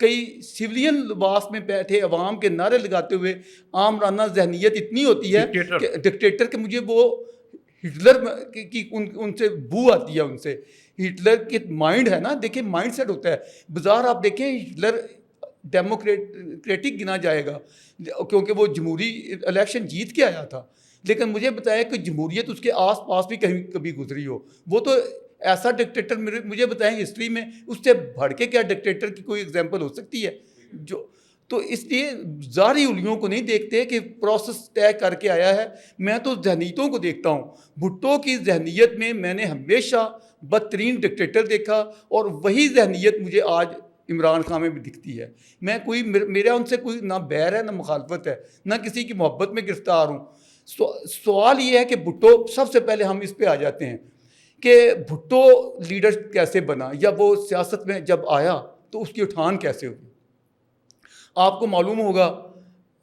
کئی سولین لباس میں بیٹھے عوام کے نعرے لگاتے ہوئے آمرانہ ذہنیت اتنی ہوتی ہے کہ ڈکٹیٹر کہ مجھے وہ ہٹلر کی ان سے بو آتی ہے. ان سے ہٹلر کے مائنڈ ہے نا, دیکھیں مائنڈ سیٹ ہوتا ہے. بظاہر آپ دیکھیں ہٹلر ڈیموکریٹک گنا جائے گا کیونکہ وہ جمہوری الیکشن جیت کے آیا تھا, لیکن مجھے بتایا کہ جمہوریت اس کے آس پاس بھی کبھی گزری ہو. وہ تو ایسا ڈکٹیٹر مجھے بتائیں ہسٹری میں اس سے بڑھ کے کیا ڈکٹیٹر کی کوئی ایگزامپل ہو سکتی ہے جو. تو اس لیے ظاہری الیوں کو نہیں دیکھتے کہ پروسیس طے کر کے آیا ہے. میں تو ذہنیتوں کو دیکھتا ہوں. بھٹو کی ذہنیت میں نے ہمیشہ بدترین ڈکٹیٹر دیکھا, اور وہی ذہنیت مجھے آج عمران خان میں بھی دکھتی ہے. میں میرا ان سے کوئی نہ بیر ہے نہ مخالفت ہے, نہ کسی کی محبت میں گرفتار ہوں. سوال یہ ہے کہ بھٹو, سب سے پہلے ہم اس پہ آ جاتے ہیں کہ بھٹو لیڈر کیسے بنا, یا وہ سیاست میں جب آیا تو اس کی اٹھان کیسے ہوئی. آپ کو معلوم ہوگا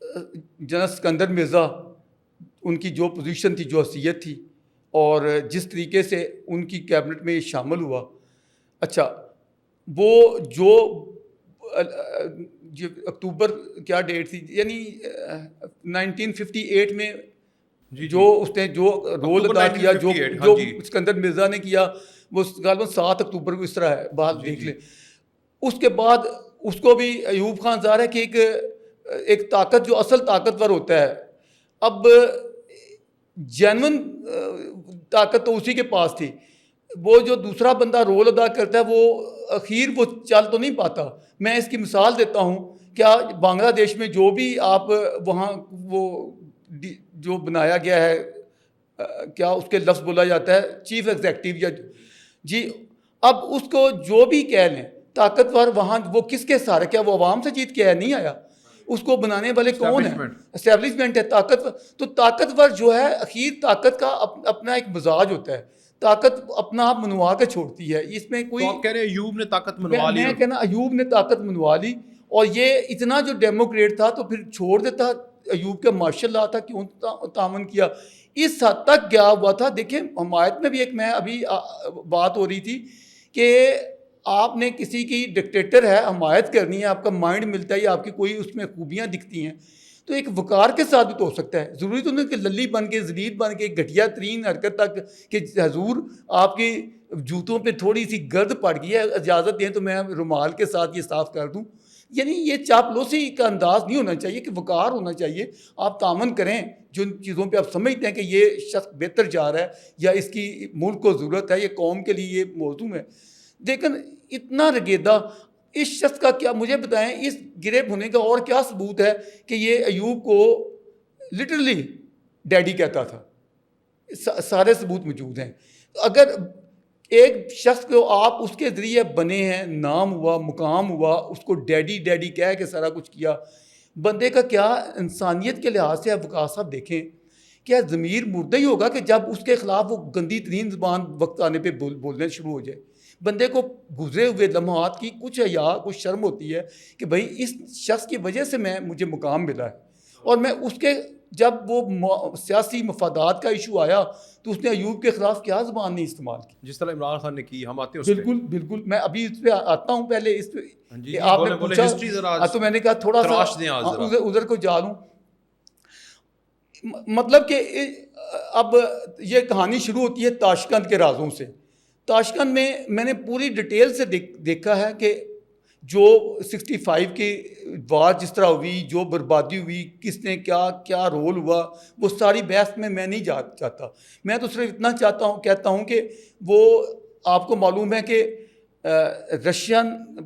جنرل اسکندر مرزا, ان کی جو پوزیشن تھی, جو حیثیت تھی, اور جس طریقے سے ان کی کیبنٹ میں یہ شامل ہوا. اچھا, وہ جو اکتوبر کیا ڈیٹ تھی, یعنی 1958 میں جو اس نے جو رول ادا کیا, جو اسکندر مرزا نے کیا, وہ غالباً 7 اکتوبر کو اس طرح ہے, بات دیکھ لیں. اس کے بعد اس کو بھی ایوب خان ظاہر ہے کہ ایک طاقت جو اصل طاقتور ہوتا ہے, اب جینون طاقت تو اسی کے پاس تھی. وہ جو دوسرا بندہ رول ادا کرتا ہے وہ اخیر وہ چل تو نہیں پاتا. میں اس کی مثال دیتا ہوں, کیا بنگلہ دیش میں جو بھی آپ وہاں وہ جو بنایا گیا ہے, کیا اس کے لفظ بولا جاتا ہے, چیف ایگزیکٹو یا جی, اب اس کو جو بھی کہہ لیں طاقتور, وہاں وہ کس کے سارے, کیا وہ عوام سے جیت کے نہیں آیا؟ اس کو بنانے والے کون ہیں؟ اسٹیبلشمنٹ ہے. طاقتور, تو طاقتور جو ہے اخیر طاقت کا اپنا ایک مزاج ہوتا ہے, طاقت اپنا آپ منوا کے چھوڑتی ہے. اس میں کوئی, آپ کہہ رہے ہیں ایوب نے طاقت منوا لی, میں کہنا ایوب نے طاقت منوا لی, اور یہ اتنا جو ڈیموکریٹ تھا تو پھر چھوڑ دیتا. ایوب کا ماشاء اللہ تھا, کیوں تعاون کیا, اس حد تک گیا ہوا تھا. دیکھیں حمایت میں بھی ایک, میں ابھی بات ہو رہی تھی کہ آپ نے کسی کی ڈکٹیٹر ہے, حمایت کرنی ہے, آپ کا مائنڈ ملتا ہے یا آپ کی کوئی اس میں خوبیاں دکھتی ہیں, تو ایک وقار کے ساتھ بھی تو ہو سکتا ہے. ضروری تو نہیں کہ للی بن کے, ذلیل بن کے, گھٹیا ترین حرکت تک کہ حضور آپ کی جوتوں پہ تھوڑی سی گرد پڑ گئی ہے, اجازت دیں تو میں رومال کے ساتھ یہ صاف کر دوں. یعنی یہ چاپلوسی کا انداز نہیں ہونا چاہیے, کہ وقار ہونا چاہیے. آپ تعاون کریں جن چیزوں پہ آپ سمجھتے ہیں کہ یہ شخص بہتر جا رہا ہے, یا اس کی ملک کو ضرورت ہے, یہ قوم کے لیے یہ موضوع ہے. لیکن اتنا رگیدہ اس شخص کا کیا, مجھے بتائیں اس گرے ہونے کا اور کیا ثبوت ہے کہ یہ ایوب کو لٹرلی ڈیڈی کہتا تھا؟ سارے ثبوت موجود ہیں. اگر ایک شخص کو آپ اس کے ذریعے بنے ہیں, نام ہوا, مقام ہوا, اس کو ڈیڈی ڈیڈی کہہ کے سارا کچھ کیا, بندے کا کیا انسانیت کے لحاظ سے وقاص صاحب دیکھیں, کیا ضمیر مردہ ہی ہوگا کہ جب اس کے خلاف وہ گندی ترین زبان وقت آنے پہ بولنے شروع ہو جائے. بندے کو گزرے ہوئے لمحات کی کچھ حیا, کچھ شرم ہوتی ہے کہ بھائی اس شخص کی وجہ سے مجھے مقام ملا ہے. اور میں اس کے, جب وہ سیاسی مفادات کا ایشو آیا تو اس نے ایوب کے خلاف کیا زبان نہیں استعمال کی, جس طرح عمران خان نے کی. ہم آتے ہیں اس بالکل بالکل. میں ابھی اس پہ آتا ہوں, پہلے اس پہ آپ نے پوچھا تو میں نے کہا تھوڑا سا ادھر کو جا لوں. مطلب کہ اب یہ کہانی شروع ہوتی ہے تاشقند کے رازوں سے. تاشقند میں نے پوری ڈیٹیل سے دیکھا ہے کہ جو 65 کی وار جس طرح ہوئی, جو بربادی ہوئی, کس نے کیا رول ہوا, وہ ساری بحث میں نہیں چاہتا. میں تو صرف اتنا کہتا ہوں کہ وہ آپ کو معلوم ہے کہ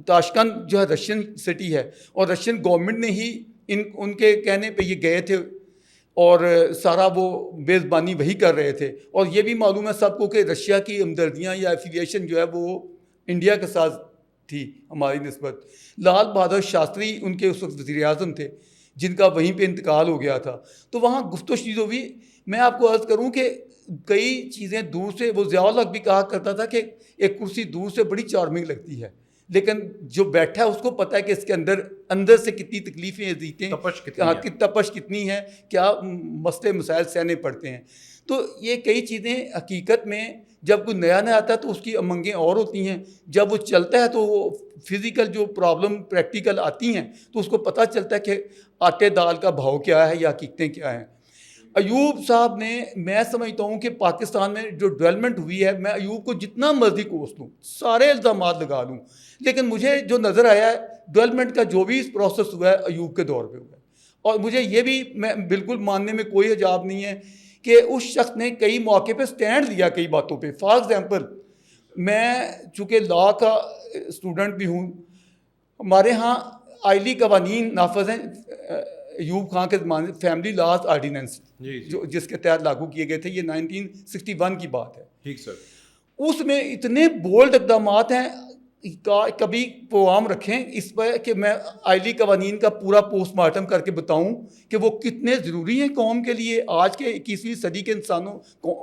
تاشقند جو ہے رشین سٹی ہے, اور رشین گورنمنٹ نے ہی ان کے کہنے پہ یہ گئے تھے, اور سارا وہ میزبانی وہی کر رہے تھے. اور یہ بھی معلوم ہے سب کو کہ رشیا کی ہمدردیاں یا ایفیلیشن جو ہے وہ انڈیا کے ساتھ تھی ہماری نسبت. لال بہادر شاستری ان کے اس وقت وزیر اعظم تھے, جن کا وہیں پہ انتقال ہو گیا تھا. تو وہاں گفت و شنید ہوئی. میں آپ کو عرض کروں کہ کئی چیزیں دور سے, وہ ضیاء الحق بھی کہا کرتا تھا کہ ایک کرسی دور سے بڑی چارمنگ لگتی ہے, لیکن جو بیٹھا ہے اس کو پتہ ہے کہ اس کے اندر سے کتنی تکلیفیں اذیتیں تپش کتنی ہے, کیا مسئلے مسائل سہنے پڑتے ہیں. تو یہ کئی چیزیں حقیقت میں جب کوئی نیا آتا ہے تو اس کی امنگیں اور ہوتی ہیں, جب وہ چلتا ہے تو وہ فزیکل جو پرابلم پریکٹیکل آتی ہیں تو اس کو پتہ چلتا ہے کہ آٹے دال کا بھاؤ کیا ہے یا حقیقتیں کیا ہیں. ایوب صاحب نے, میں سمجھتا ہوں کہ پاکستان میں جو ڈیولپمنٹ ہوئی ہے, میں ایوب کو جتنا مرضی کوس لوں, سارے الزامات لگا لوں, لیکن مجھے جو نظر آیا ہے ڈیولپمنٹ کا جو بھی پروسیس ہوا ہے ایوب کے دور پہ ہوا ہے. اور مجھے یہ بھی میں بالکل ماننے میں کوئی حجاب نہیں ہے کہ اس شخص نے کئی موقع پہ سٹینڈ لیا کئی باتوں پہ. فار ایگزامپل, میں چونکہ لا کا اسٹوڈنٹ بھی ہوں, ہمارے ہاں آئلی قوانین نافذ ہیں ایوب خان کے زمانے, فیملی لاز آرڈیننس جو جس کے تحت لاگو کیے گئے تھے, یہ 1961 کی بات ہے. ٹھیک سر. اس میں اتنے بولڈ اقدامات ہیں, کبھی پروگرام رکھیں اس پر کہ میں آئلی قوانین کا پورا پوسٹ مارٹم کر کے بتاؤں کہ وہ کتنے ضروری ہیں قوم کے لیے, آج کے 21ویں صدی کے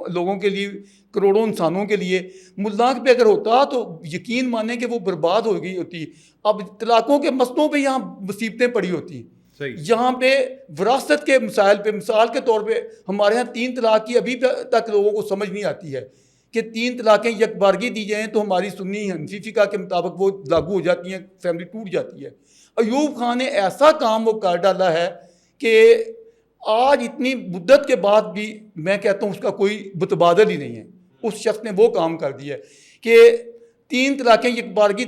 لوگوں کے لیے, کروڑوں انسانوں کے لیے. ملک پہ اگر ہوتا تو یقین مانیں کہ وہ برباد ہو گئی ہوتی. اب طلاقوں کے مسئلوں پہ یہاں مصیبتیں پڑی ہوتی, یہاں پہ وراثت کے مسائل پہ, مثال کے طور پہ ہمارے ہاں 3 طلاق کی ابھی تک لوگوں کو سمجھ نہیں آتی ہے کہ 3 طلاقیں یکبارگی دی جائیں تو ہماری سنی حنفی فقہ کے مطابق وہ لاگو ہو جاتی ہیں, فیملی ٹوٹ جاتی ہے. ایوب خان نے ایسا کام وہ کر ڈالا ہے کہ آج اتنی مدت کے بعد بھی میں کہتا ہوں اس کا کوئی متبادل ہی نہیں ہے. اس شخص نے وہ کام کر دیا ہے کہ 3 طلاقیں یکبارگی,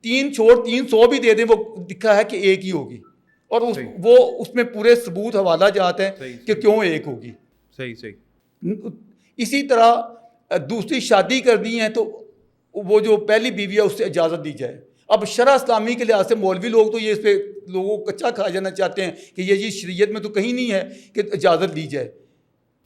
3 چھوڑ 300 بھی دے دیں, وہ دکھا ہے کہ ایک ہی ہوگی, اور وہ اس میں پورے ثبوت حوالہ جاتے ہیں کہ کیوں ایک ہوگی. اسی طرح دوسری شادی کرنی ہے تو وہ جو پہلی بیوی ہے اس سے اجازت دی جائے. اب شرع اسلامی کے لحاظ سے مولوی لوگ تو یہ اس پہ لوگوں کو کچا کھا جانا چاہتے ہیں کہ یہ شریعت میں تو کہیں نہیں ہے کہ اجازت دی جائے.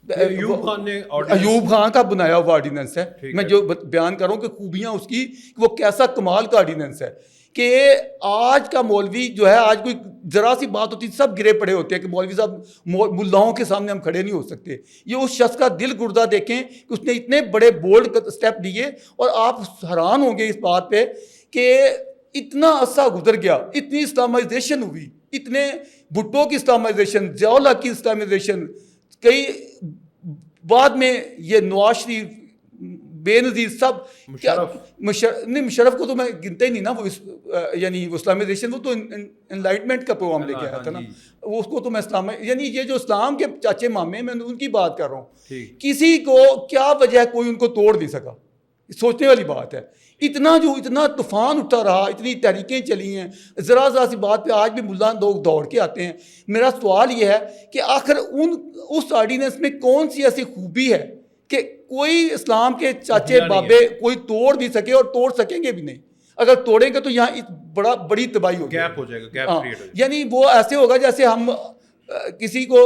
ایوب خان کا بنایا ہوا آرڈیننس ہے. میں جو بیان کر رہا ہوں کہ خوبیاں اس کی, وہ کیسا کمال کا آرڈیننس ہے کہ آج کا مولوی جو ہے, آج کوئی ذرا سی بات ہوتی سب گرے پڑے ہوتے ہیں کہ مولوی صاحب ملاؤں کے سامنے ہم کھڑے نہیں ہو سکتے. یہ اس شخص کا دل گردہ دیکھیں کہ اس نے اتنے بڑے بولڈ اسٹیپ لیے, اور آپ حیران ہوں گے اس بات پہ کہ اتنا عرصہ گزر گیا, اتنی اسلامائزیشن ہوئی, اتنے بھٹو کی اسلامائزیشن, ضیاء الحق کی اسلامائزیشن, کئی بعد میں یہ نواز شریف, بے نظیر سب, مشرف کو تو میں گنتا ہی نہیں نا, وہ یعنی وہ اسلامائزیشن, وہ تو انلائٹمنٹ کا پروگرام لے کے آیا تھا نا, اس کو تو میں اسلام, یعنی یہ جو اسلام کے چاچے مامے, میں ان کی بات کر رہا ہوں. کسی کو کیا وجہ ہے کوئی ان کو توڑ نہیں سکا, سوچنے والی بات ہے. اتنا طوفان اٹھا رہا, اتنی تحریکیں چلی ہیں, ذرا سی بات پہ آج بھی ملا لوگ دوڑ کے آتے ہیں. میرا سوال یہ ہے کہ آخر اس آرڈیننس میں کون سی ایسی خوبی ہے کہ کوئی اسلام کے چاچے بابے کوئی توڑ نہیں سکے, اور توڑ سکیں گے بھی نہیں. اگر توڑیں گے تو یہاں بڑی تباہی ہوگی, گیپ ہو جائے گا. یعنی وہ ایسے ہوگا جیسے ہم کسی کو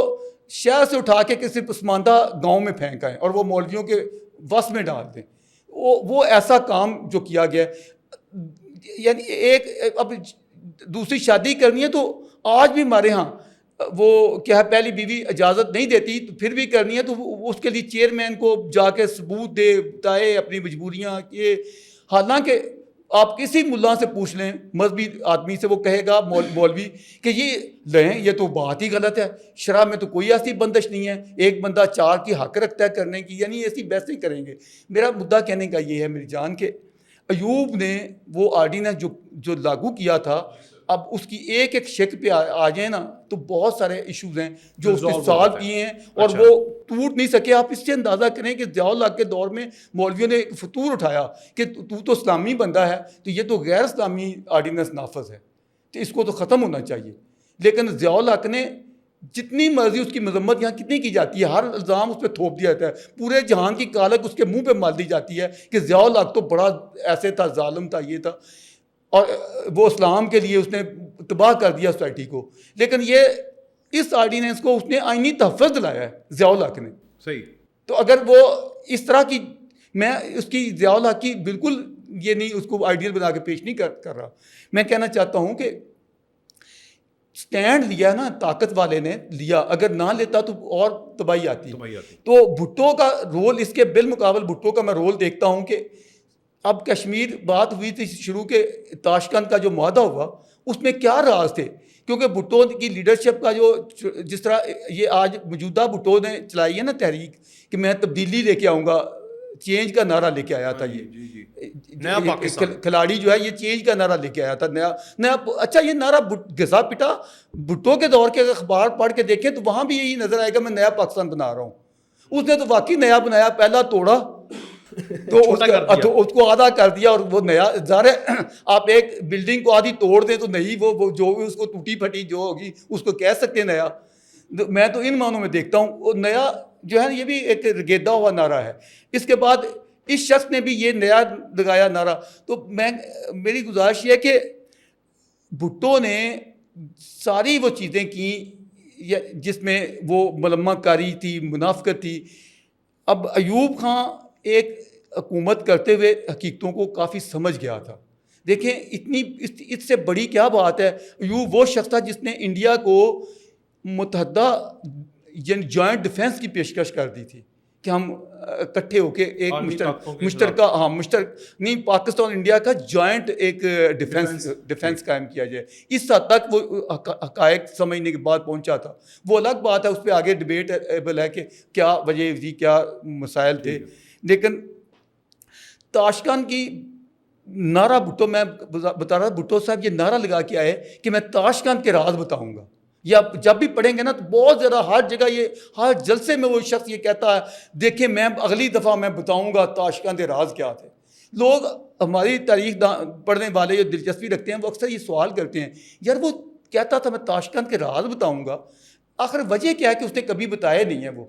شہر سے اٹھا کے کسی پسماندہ گاؤں میں پھینک آئیں اور وہ مولویوں کے وس میں ڈال دیں. وہ ایسا کام جو کیا گیا, یعنی ایک اب دوسری شادی کرنی ہے تو آج بھی ہمارے ہاں وہ کیا ہے, پہلی بیوی اجازت نہیں دیتی تو پھر بھی کرنی ہے تو اس کے لیے چیئرمین کو جا کے ثبوت دے, بتائے اپنی مجبوریاں. یہ حالانکہ آپ کسی ملا سے پوچھ لیں, مذہبی آدمی سے, وہ کہے گا مولوی کہ یہ لیں, یہ تو بات ہی غلط ہے, شرع میں تو کوئی ایسی بندش نہیں ہے, ایک بندہ 4 کی حق رکھتا ہے کرنے کی, یعنی ایسی بحثیں کریں گے. میرا مدعا کہنے کا یہ ہے میری جان کہ ایوب نے وہ آرڈیننس جو لاگو کیا تھا, اب اس کی ایک شک پہ آ جائیں نا تو بہت سارے ایشوز ہیں جو اس نے سالو کیے ہیں, اور وہ ٹوٹ نہیں سکے. آپ اس سے اندازہ کریں کہ ضیاء الحق کے دور میں مولویوں نے ایک فطور اٹھایا کہ تو اسلامی بندہ ہے تو یہ تو غیر اسلامی آرڈیننس نافذ ہے, تو اس کو تو ختم ہونا چاہیے. لیکن ضیاء الحق نے جتنی مرضی اس کی مذمت یہاں کتنی کی جاتی ہے, ہر الزام اس پہ تھوپ دیا جاتا ہے, پورے جہان کی کالک اس کے منہ پہ مال دی جاتی ہے کہ ضیاء الحق تو بڑا ایسے تھا, ظالم تھا, یہ تھا, اور وہ اسلام کے لیے اس نے تباہ کر دیا سوسائٹی کو. لیکن یہ اس آرڈیننس کو اس نے آئینی تحفظ دلایا ہے ضیاء الحق نے. صحیح. تو اگر وہ اس طرح کی, میں اس کی ضیاء الحق کی بالکل یہ نہیں اس کو آئیڈیل بنا کے پیش نہیں کر رہا. میں کہنا چاہتا ہوں کہ سٹینڈ لیا نا, طاقت والے نے لیا, اگر نہ لیتا تو اور تباہی آتی. تو بھٹو کا رول, اس کے بالمقابل بھٹو کا میں رول دیکھتا ہوں کہ اب کشمیر بات ہوئی تھی شروع کے تاشکند کا جو معاہدہ ہوا اس میں کیا راز تھے؟ کیونکہ بھٹو کی لیڈرشپ کا جو جس طرح یہ آج موجودہ بھٹو نے چلائی ہے نا تحریک کہ میں تبدیلی لے کے آؤں گا، چینج کا نعرہ لے کے آیا تھا یہ نیا پاکستان کھلاڑی جو ہے یہ چینج کا نعرہ لے کے آیا تھا نیا اچھا یہ نعرہ گھسا پٹا بھٹو کے دور کے اخبار پڑھ کے دیکھیں تو وہاں بھی یہی نظر آئے گا میں نیا پاکستان بنا رہا ہوں. اس نے تو واقعی نیا بنایا، پہلا توڑا تو اس کو آدھا کر دیا اور وہ نیا ظاہر ہے آپ ایک بلڈنگ کو آدھی توڑ دیں تو نہیں وہ جو بھی اس کو ٹوٹی پھٹی جو ہوگی اس کو کہہ سکتے ہیں نیا. میں تو ان معنوں میں دیکھتا ہوں وہ نیا جو ہے یہ بھی ایک رگیدا ہوا نعرہ ہے. اس کے بعد اس شخص نے بھی یہ نیا لگایا نعرہ. تو میری گزارش یہ کہ بھٹو نے ساری وہ چیزیں کی جس میں وہ ملمہ کاری تھی، منافقت تھی. اب ایوب خان ایک حکومت کرتے ہوئے حقیقتوں کو کافی سمجھ گیا تھا. دیکھیں اتنی اس سے بڑی کیا بات ہے، ایوب وہ شخص تھا جس نے انڈیا کو متحدہ جوائنٹ ڈیفنس کی پیشکش کر دی تھی کہ ہم اکٹھے ہو کے ایک مشترک نہیں پاکستان انڈیا کا جوائنٹ ایک ڈیفنس قائم کیا جائے. اس حد تک وہ حقائق سمجھنے کے بعد پہنچا تھا. وہ الگ بات ہے، اس پہ آگے ڈبیٹ ایبل ہے کہ کیا وجہ تھی، کیا مسائل تھے. لیکن تاشکند کی نعرہ بھٹو میں بتا رہا بھٹو صاحب یہ نعرہ لگا کے آئے کہ میں تاشکند کے راز بتاؤں گا. یا جب بھی پڑھیں گے نا تو بہت زیادہ ہر جگہ یہ ہر جلسے میں وہ شخص یہ کہتا ہے دیکھیں میں اگلی دفعہ میں بتاؤں گا تاشکند کے راز کیا تھے. لوگ ہماری تاریخ پڑھنے والے جو دلچسپی رکھتے ہیں وہ اکثر یہ سوال کرتے ہیں یار وہ کہتا تھا میں تاشکند کے راز بتاؤں گا، آخر وجہ کیا ہے کہ اس نے کبھی بتایا نہیں ہے. وہ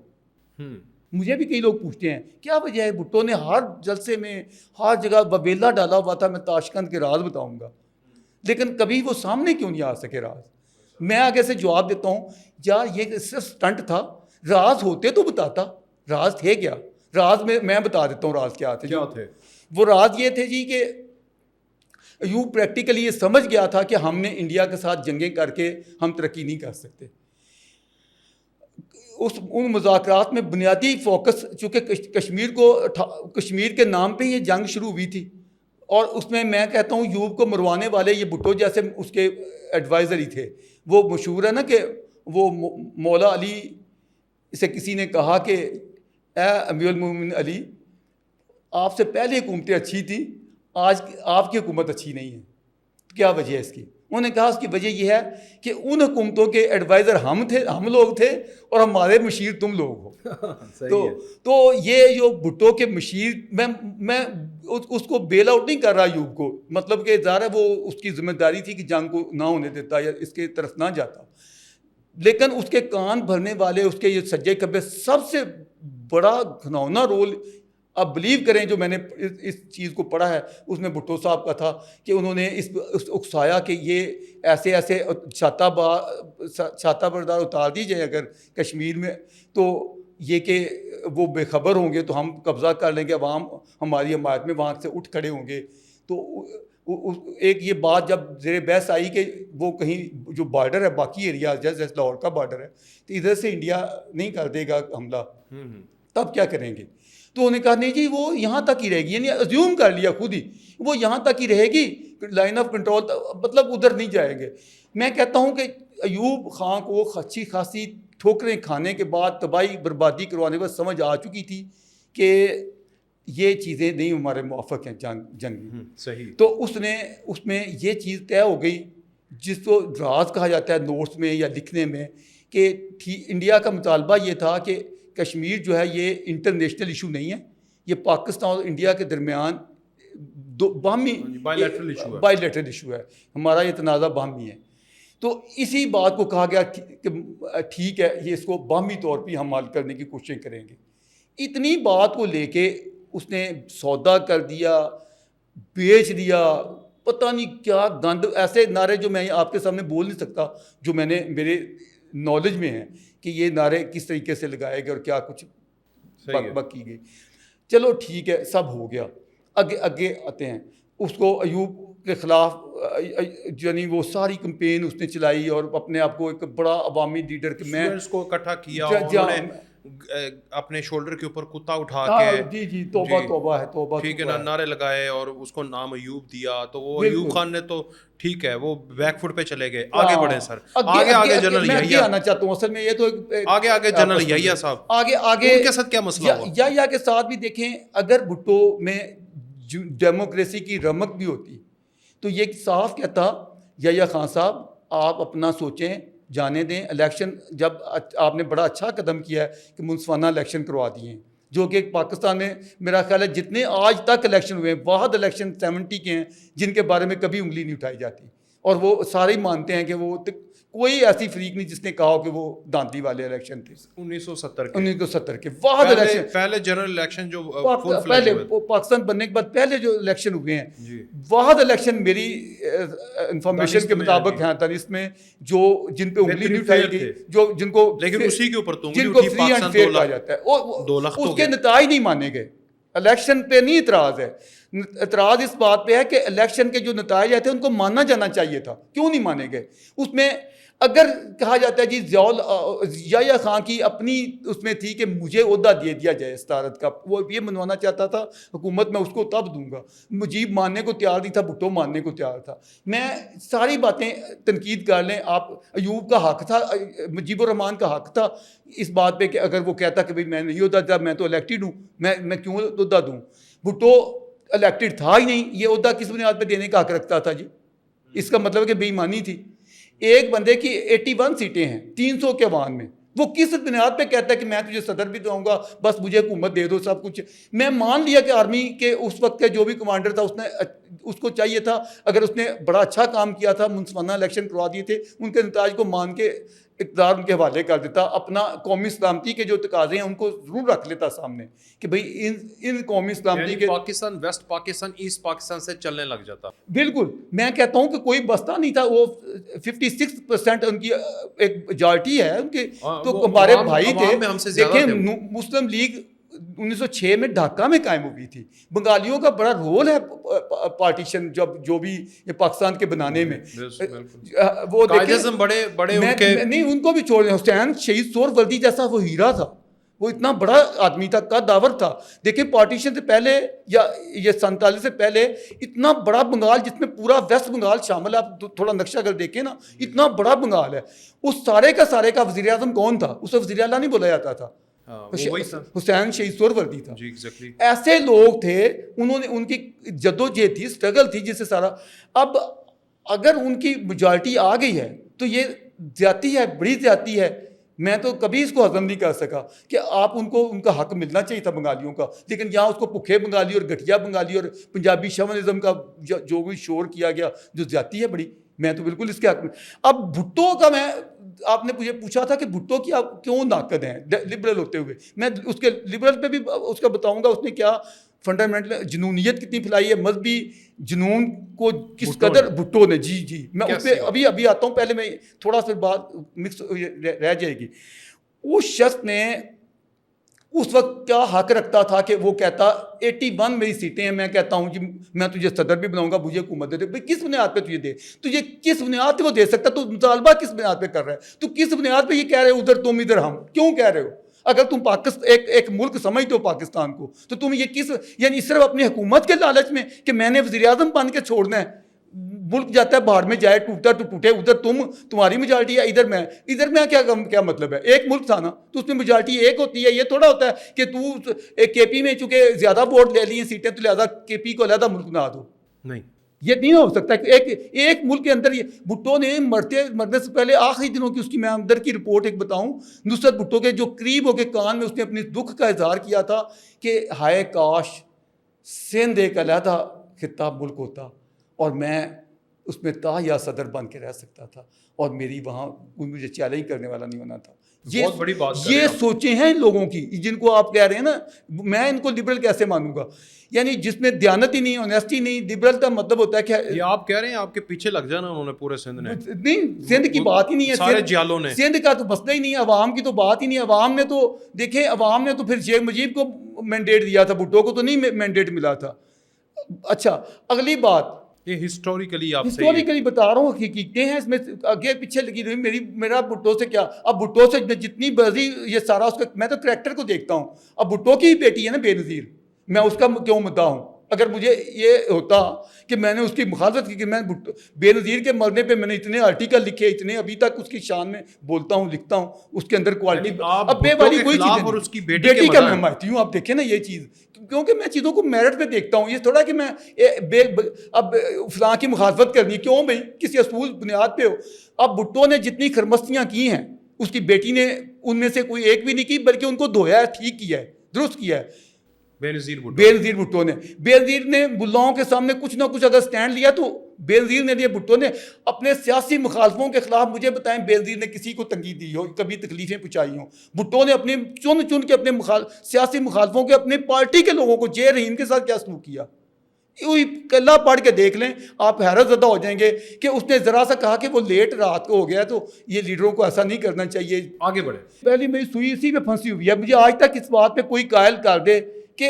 مجھے بھی کئی لوگ پوچھتے ہیں کیا وجہ ہے بھٹو نے ہر جلسے میں ہر جگہ بویلا ڈالا ہوا تھا میں تاشکند کے راز بتاؤں گا، لیکن کبھی وہ سامنے کیوں نہیں آ سکے راز. میں آگے سے جواب دیتا ہوں یار یہ صرف سٹنٹ تھا، راز ہوتے تو بتاتا. راز تھے کیا؟ راز میں بتا دیتا ہوں راز کیا تھے. وہ راز یہ تھے جی کہ ایوب پریکٹیکلی یہ سمجھ گیا تھا کہ ہم نے انڈیا کے ساتھ جنگیں کر کے ہم ترقی نہیں کر سکتے. ان مذاکرات میں بنیادی فوکس چونکہ کشمیر کے نام پہ یہ جنگ شروع ہوئی تھی اور اس میں کہتا ہوں ایوب کو مروانے والے یہ بھٹو جیسے اس کے ایڈوائزر ہی تھے. وہ مشہور ہے نا کہ وہ مولا علی سے کسی نے کہا کہ اے امیر المومنین علی آپ سے پہلے حکومتیں اچھی تھیں، آج آپ کی حکومت اچھی نہیں ہے. کیا وجہ ہے اس کی؟ انہوں نے کہا اس کی وجہ یہ ہے کہ ان حکومتوں کے ایڈوائزر ہم لوگ تھے اور ہمارے مشیر تم لوگ ہو. تو یہ جو بھٹو کے مشیر میں اس کو بیل آؤٹ نہیں کر رہا ایوب کو، مطلب کہ ظاہر ہے وہ اس کی ذمہ داری تھی کہ جنگ کو نہ ہونے دیتا یا اس کے طرف نہ جاتا. لیکن اس کے کان بھرنے والے اس کے یہ سجے کبے سب سے بڑا گھناؤنا رول اب بلیو کریں جو میں نے اس چیز کو پڑھا ہے اس میں بھٹو صاحب کا تھا کہ انہوں نے اس اکسایا کہ یہ ایسے چھاتا بردار اتار دی جائے اگر کشمیر میں تو یہ کہ وہ بے خبر ہوں گے تو ہم قبضہ کر لیں گے، عوام ہماری حمایت میں وہاں سے اٹھ کھڑے ہوں گے. تو ایک یہ بات جب زیر بحث آئی کہ وہ کہیں جو بارڈر ہے باقی ایریا جیسے لاہور کا بارڈر ہے تو ادھر سے انڈیا نہیں کر دے گا حملہ، تب کیا کریں گے؟ تو انہوں نے کہا نہیں جی وہ یہاں تک ہی رہے گی، یعنی ازیوم کر لیا خود ہی وہ یہاں تک ہی رہے گی، لائن آف کنٹرول مطلب ادھر نہیں جائیں گے. میں کہتا ہوں کہ ایوب خان کو اچھی خاصی ٹھوکریں کھانے کے بعد تباہی بربادی کروانے کے بعد سمجھ آ چکی تھی کہ یہ چیزیں نہیں ہمارے موافق ہیں جنگ میں. صحیح. تو اس میں یہ چیز طے ہو گئی جس کو راز کہا جاتا ہے نوٹس میں یا لکھنے میں کہ انڈیا کا مطالبہ یہ تھا کہ کشمیر جو ہے یہ انٹرنیشنل ایشو نہیں ہے، یہ پاکستان اور انڈیا کے درمیان باہمی بائیلیٹرل ایشو ہے، ہمارا یہ تنازع باہمی ہے. تو اسی بات کو کہا گیا کہ ٹھیک ہے یہ اس کو باہمی طور پہ ہم حل کرنے کی کوشش کریں گے. اتنی بات کو لے کے اس نے سودا کر دیا، بیچ دیا، پتہ نہیں کیا گند ایسے نعرے جو میں آپ کے سامنے بول نہیں سکتا جو میں نے میرے نالج میں ہیں کہ یہ نعرے کس طریقے سے لگائے گئے اور کیا کچھ بک کی گئی. چلو ٹھیک ہے سب ہو گیا. آگے آتے ہیں اس کو ایوب کے خلاف یعنی وہ ساری کمپین اس نے چلائی اور اپنے آپ کو ایک بڑا عوامی لیڈر کہ میں اس کو اکٹھا کیا، اپنے شولڈر کے اوپر کتا اٹھا ہاں کے جی جی توبہ توبہ ہے توبہ ٹھیک ہے توبہ نا نعرے لگائے اور اس کو نام ایوب دیا, تو وہ بالکل. ایوب خان نے تو ٹھیک ہے وہ بیک فٹ پہ چلے گئے. آگے ہاں. بڑھیں سر, آگے آگے جنرل میں آگے یحییٰ, آنا چاہتا ہوں اصل میں یہ تو آگے آگے جنرل یحییٰ صاحب, آگے آگے ان کے ساتھ کیا مسئلہ ہوا؟ یا کے ساتھ بھی دیکھیں, اگر بھٹو میں ڈیموکریسی کی رمق بھی ہوتی تو یہ صاف کہتا یحییٰ خان صاحب آپ اپنا سوچیں جانے دیں, الیکشن جب آپ نے بڑا اچھا قدم کیا ہے کہ منصفانہ الیکشن کروا دیے ہیں, جو کہ پاکستان میں میرا خیال ہے جتنے آج تک الیکشن ہوئے ہیں, واحد الیکشن 70 کے ہیں جن کے بارے میں کبھی انگلی نہیں اٹھائی جاتی, اور وہ سارے ہی مانتے ہیں کہ وہ کوئی ایسی فریق نہیں جس نے کہا ہو کہ وہ دانتی والے الیکشن تھے 1970 کے واحد الیکشن. پہلے جنرل الیکشن جو پہلے پاکستان بننے کے بعد پہلے جو الیکشن ہوئے ہیں جی, واحد الیکشن میری انفارمیشن کے مطابق ہیں تاریخ میں جو جن پہ انگلی نہیں اٹھائی گئی, جو جن کو لیکن اسی کے اوپر تو جن کو فری اینڈ فیئر کہا جاتا ہے, اس کے نتائج نہیں مانے گئے. الیکشن پہ نہیں اعتراض ہے, اعتراض اس بات پہ ہے کہ الیکشن کے جو نتائج آتے ہیں ان کو ماننا جانا چاہیے تھا, کیوں نہیں مانے گئے. اس میں اگر کہا جاتا ہے جی یحییٰ خان کی اپنی اس میں تھی کہ مجھے عہدہ دے دیا جائے صدارت کا, وہ یہ منوانا چاہتا تھا حکومت میں اس کو تب دوں گا, مجیب ماننے کو تیار نہیں تھا, بھٹو ماننے کو تیار تھا. میں ساری باتیں تنقید کر لیں آپ, ایوب کا حق تھا, مجیب الرحمان کا حق تھا اس بات پہ کہ اگر وہ کہتا کہ بھئی میں نہیں عہدہ دیا, میں تو الیکٹڈ ہوں, میں کیوں عہدہ دوں. بھٹو الیکٹڈ تھا ہی نہیں, یہ عہدہ کس بنیاد پہ دینے کا حق رکھتا تھا جی, اس کا مطلب ہے کہ بے ایمانی تھی. ایک بندے کی 81 سیٹیں ہیں 300 کے عوام میں, وہ کس بنیاد پہ کہتا ہے کہ میں تجھے صدر بھی دوں گا, بس مجھے حکومت دے دو سب کچھ. میں مان لیا کہ آرمی کے اس وقت کے جو بھی کمانڈر تھا اس کو چاہیے تھا, اگر اس نے بڑا اچھا کام کیا تھا, منصفانہ الیکشن کروا دیے تھے, ان کے نتائج کو مان کے اقتدار ان کے حوالے کر دیتا, اپنا قومی سلامتی کے جو تقاضے ہیں ان کو ضرور رکھ لیتا سامنے کہ بھئی ان قومی سلامتی کے پاکستان ویسٹ پاکستان ایسٹ پاکستان سے چلنے لگ جاتا. بالکل, میں کہتا ہوں کہ کوئی بستہ نہیں تھا, وہ 56% ان کی ایک میجارٹی ہے ان کے, تو ہمارے بھائی تھے. دیکھیں مسلم لیگ 1906 میں ڈھاکہ میں قائم ہوئی تھی, بنگالیوں کا بڑا رول ہے پارٹیشن جو بھی یہ پاکستان کے بنانے میں, وہ بڑے نہیں ان کو بھی چھوڑ دیں. حسین شہید سور وردی جیسا وہ ہیرا تھا, وہ اتنا بڑا آدمی تھا, کا داور تھا. دیکھیں پارٹیشن سے پہلے یا یہ 47 سے پہلے اتنا بڑا بنگال جس میں پورا ویسٹ بنگال شامل ہے, آپ تھوڑا نقشہ اگر دیکھیں نا, اتنا بڑا بنگال ہے. اس سارے کا وزیر اعظم کون تھا, اسے وزیر اعلیٰ نہیں بولا جاتا تھا, حسین شہید سور وردی تھا. ایسے لوگ تھے, انہوں نے ان کی جدوجہد تھی, اسٹرگل تھی, جس سے سارا. اب اگر ان کی میجارٹی آ گئی ہے تو یہ زیادتی ہے, بڑی زیادتی ہے. میں تو کبھی اس کو ہضم نہیں کر سکا کہ آپ ان کو ان کا حق ملنا چاہیے تھا بنگالیوں کا, لیکن یہاں اس کو بھوکے بنگالی اور گھٹیا بنگالی اور پنجابی شوونزم کا جو بھی شور کیا گیا, جو زیادتی ہے بڑی, میں تو بالکل اس کے حق میں. اب بھٹو کا آپ نے مجھے پوچھا تھا کہ بھٹو کی آپ کیوں ناقد ہیں لبرل ہوتے ہوئے, میں اس کے لبرل پہ بھی اس کا بتاؤں گا اس نے کیا فنڈامنٹل جنونیت کتنی پھیلائی ہے, مذہبی جنون کو کس قدر بھٹو نے. جی میں اس پہ ابھی آتا ہوں, پہلے میں تھوڑا سا بات مکس رہ جائے گی. اس شخص نے اس وقت کیا حق رکھتا تھا کہ وہ کہتا 81 میری سیٹیں ہیں, میں کہتا ہوں جی میں تجھے صدر بھی بناؤں گا, مجھے حکومت دے دے. بھائی کس بنیاد پہ تجھے دے, تجھے کس بنیاد پہ وہ دے سکتا, تو مطالبہ کس بنیاد پہ کر رہا ہے, تو کس بنیاد پہ یہ کہہ رہے ہو ادھر تم ادھر ہم, کیوں کہہ رہے ہو؟ اگر تم ایک ملک سمجھتے ہو پاکستان کو, تو تم یہ کس, یعنی صرف اپنی حکومت کے لالچ میں کہ میں نے وزیر اعظم بن کے چھوڑنا ہے, ملک جاتا ہے باہر میں جائے, ٹوٹا تو ٹوٹے, ادھر تمہاری میجارٹی ہے, ادھر میں کیا مطلب ہے. ایک ملک تھا نا, تو اس میں میجارٹی ایک ہوتی ہے. یہ تھوڑا ہوتا ہے کہ تو کے پی میں چونکہ زیادہ ووٹ لے لی ہیں سیٹیں, تو لہٰذا کے پی کو علیحدہ ملک بنا دو. نہیں, یہ نہیں ہو سکتا. ایک ملک کے اندر بھٹو نے مرنے سے پہلے آخری دنوں کی اس کی میں اندر کی رپورٹ ایک بتاؤں, نصرت بھٹو کے جو قریب ہو کے کان میں اس نے اپنے دکھ کا اظہار کیا تھا کہ ہائے کاش سندھ ایک علیحدہ خطہ ملک ہوتا اور میں اس میں یا صدر بن کے رہ سکتا تھا, اور میری وہاں کوئی مجھے چیلنج کرنے والا نہیں ہونا تھا. بہت بڑی بات یہ سوچیں ہیں ان لوگوں کی, جن کو آپ کہہ رہے ہیں نا, میں ان کو لبرل کیسے مانوں گا, یعنی جس میں دیانت ہی نہیں, آنیسٹی نہیں. لبرل کا مطلب ہوتا ہے کہ یہ آپ کہہ رہے ہیں آپ کے پیچھے لگ جانا انہوں نے پورے سندھ نے. نہیں, سندھ کی بات ہی نہیں ہے, سارے جیالوں نے, سندھ کا تو مسئلہ ہی نہیں ہے, عوام کی تو بات ہی نہیں ہے. عوام نے تو دیکھیں, عوام نے تو پھر شیخ مجیب کو مینڈیٹ دیا تھا, بھٹو کو تو نہیں مینڈیٹ ملا تھا. اچھا, اگلی بات, یہ ہسٹوریکلی آپ سے ہسٹوریکلی بتا رہا ہوں، حقیقتیں ہیں اس میں، آگے پیچھے لگی رہی میرا بھٹو سے کیا. اب بھٹو سے جتنی مرضی یہ سارا اس کا، میں تو کریکٹر کو دیکھتا ہوں. اب بھٹو کی ہی بیٹی ہے نا بے نظیر، میں اس کا کیوں مدعا ہوں؟ اگر مجھے یہ ہوتا کہ میں نے اس کی مخالفت کی کہ میں بے نظیر کے مرنے پہ میں نے اتنے آرٹیکل لکھے، اتنے ابھی تک اس کی شان میں بولتا ہوں، لکھتا ہوں، اس کے اندر کوالٹی. اب بے والی کوئی چیز اور اس کی بیٹی کا میں مانتی ہوں. آپ دیکھیں نا یہ چیز، کیونکہ میں چیزوں کو میرٹ پہ دیکھتا ہوں. یہ تھوڑا کہ میں اب فلاں کی مخالفت کرنی ہے، کیوں بھائی؟ کسی اصول بنیاد پہ ہو. اب بھٹو نے جتنی خرمستیاں کی ہیں اس کی بیٹی نے ان میں سے کوئی ایک بھی نہیں کی، بلکہ ان کو دھویا ہے، ٹھیک کیا ہے، درست کیا ہے بے نظیر بھٹو نے. بے نظیر نے ملاؤں کے سامنے کچھ نہ کچھ اگر سٹینڈ لیا تو بے نظیر نے لیا. بھٹو نے اپنے سیاسی مخالفوں کے خلاف، مجھے بتائیں بے نظیر نے کسی کو تنگی دی ہو، کبھی تکلیفیں پہنچائی ہوں؟ بھٹو نے اپنے چن کے اپنے سیاسی مخالفوں کے، اپنے پارٹی کے لوگوں کو، جے رحیم کے ساتھ کیا سلوک کیا؟ کلا پڑھ کے دیکھ لیں، آپ حیرت زدہ ہو جائیں گے کہ اس نے ذرا سا کہا کہ وہ لیٹ رات کو ہو گیا، تو یہ لیڈروں کو ایسا نہیں کرنا چاہیے. آگے بڑھے. پہلی میری سوئی اسی میں پھنسی ہوئی ہے. مجھے آج تک اس بات پہ کوئی قائل کر دے کہ